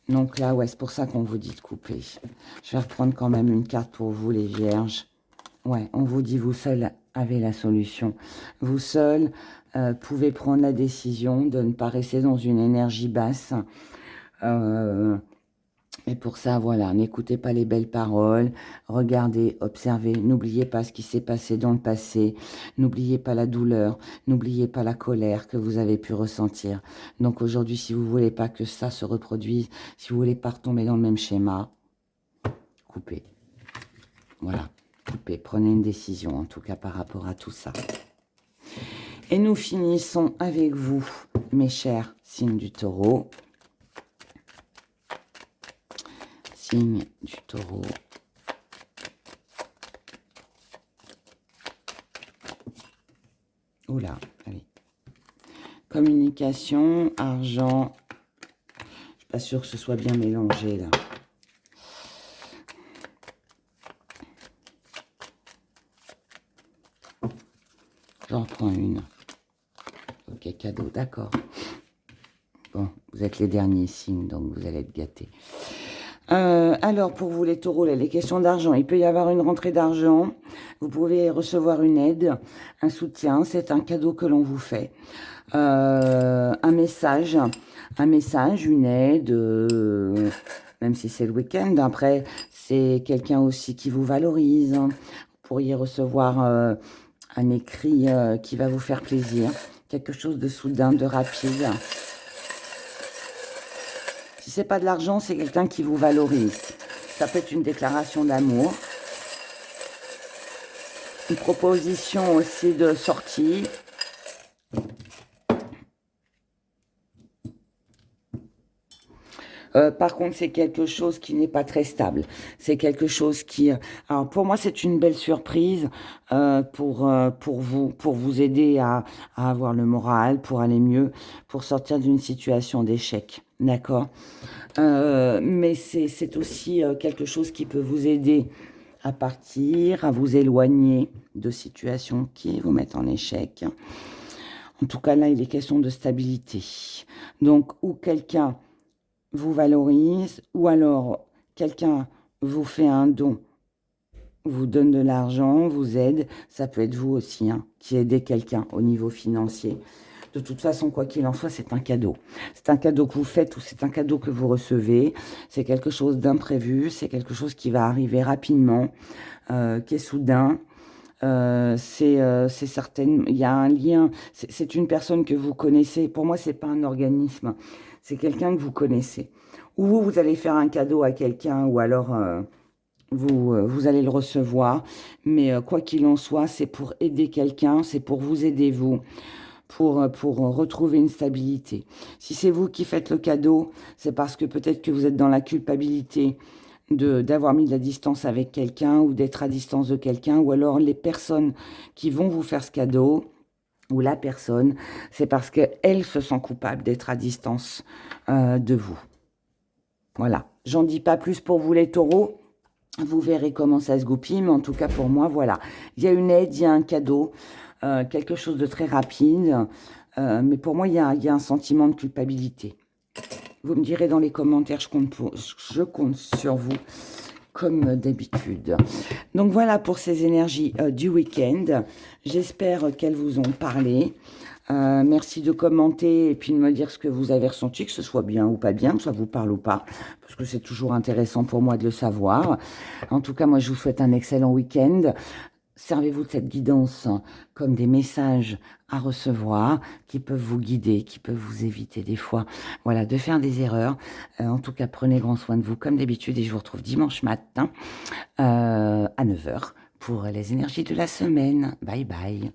Donc là, ouais, c'est pour ça qu'on vous dit de couper. Je vais reprendre quand même une carte pour vous, les vierges. Ouais, on vous dit, vous seul avez la solution. Vous seul pouvez prendre la décision de ne pas rester dans une énergie basse. Et pour ça, voilà, n'écoutez pas les belles paroles, regardez, observez, n'oubliez pas ce qui s'est passé dans le passé, n'oubliez pas la douleur, n'oubliez pas la colère que vous avez pu ressentir. Donc aujourd'hui, si vous voulez pas que ça se reproduise, si vous voulez pas retomber dans le même schéma, coupez. Voilà, coupez, prenez une décision, en tout cas par rapport à tout ça. Et nous finissons avec vous, mes chers signes du taureau. Signe du taureau. Oula, allez. Communication, argent. Je suis pas sûre que ce soit bien mélangé là. J'en prends une. Ok, cadeau, d'accord. Bon, vous êtes les derniers signes, donc vous allez être gâtés. Alors, pour vous les taureaux, là, les questions d'argent, il peut y avoir une rentrée d'argent, vous pouvez recevoir une aide, un soutien, c'est un cadeau que l'on vous fait. Un message, une aide, même si c'est le week-end. Après, c'est quelqu'un aussi qui vous valorise. Vous pourriez recevoir un écrit qui va vous faire plaisir, quelque chose de soudain, de rapide. Si c'est pas de l'argent, c'est quelqu'un qui vous valorise. Ça peut être une déclaration d'amour. Une proposition aussi de sortie. Par contre, c'est quelque chose qui n'est pas très stable. C'est quelque chose qui... Alors, pour moi, c'est une belle surprise pour vous aider à avoir le moral, pour aller mieux, pour sortir d'une situation d'échec. D'accord, mais c'est aussi quelque chose qui peut vous aider à partir, à vous éloigner de situations qui vous mettent en échec. En tout cas, là, il est question de stabilité. Donc, ou quelqu'un vous valorise, ou alors quelqu'un vous fait un don, vous donne de l'argent, vous aide. Ça peut être vous aussi, hein, qui aidez quelqu'un au niveau financier. De toute façon, quoi qu'il en soit, c'est un cadeau. C'est un cadeau que vous faites ou c'est un cadeau que vous recevez. C'est quelque chose d'imprévu, c'est quelque chose qui va arriver rapidement, qui est soudain. C'est certain, il y a un lien, c'est une personne que vous connaissez. Pour moi, c'est pas un organisme, c'est quelqu'un que vous connaissez. Ou vous allez faire un cadeau à quelqu'un, ou alors vous allez le recevoir. Mais quoi qu'il en soit, c'est pour aider quelqu'un, c'est pour vous aider vous. Pour retrouver une stabilité. Si c'est vous qui faites le cadeau, c'est parce que peut-être que vous êtes dans la culpabilité d'avoir mis de la distance avec quelqu'un ou d'être à distance de quelqu'un, ou alors les personnes qui vont vous faire ce cadeau, ou la personne, c'est parce qu'elle se sent coupable d'être à distance de vous. Voilà, j'en dis pas plus pour vous les taureaux. Vous verrez comment ça se goupille, mais en tout cas pour moi, voilà. Il y a une aide, il y a un cadeau, quelque chose de très rapide. Mais pour moi, il y a un sentiment de culpabilité. Vous me direz dans les commentaires, je compte sur vous, comme d'habitude. Donc voilà pour ces énergies du week-end. J'espère qu'elles vous ont parlé. Merci de commenter et puis de me dire ce que vous avez ressenti, que ce soit bien ou pas bien, que ça vous parle ou pas, parce que c'est toujours intéressant pour moi de le savoir. En tout cas, moi, je vous souhaite un excellent week-end. Servez-vous de cette guidance comme des messages à recevoir qui peuvent vous guider, qui peuvent vous éviter des fois, voilà, de faire des erreurs. En tout cas, prenez grand soin de vous comme d'habitude et je vous retrouve dimanche matin à 9 h pour les énergies de la semaine. Bye bye.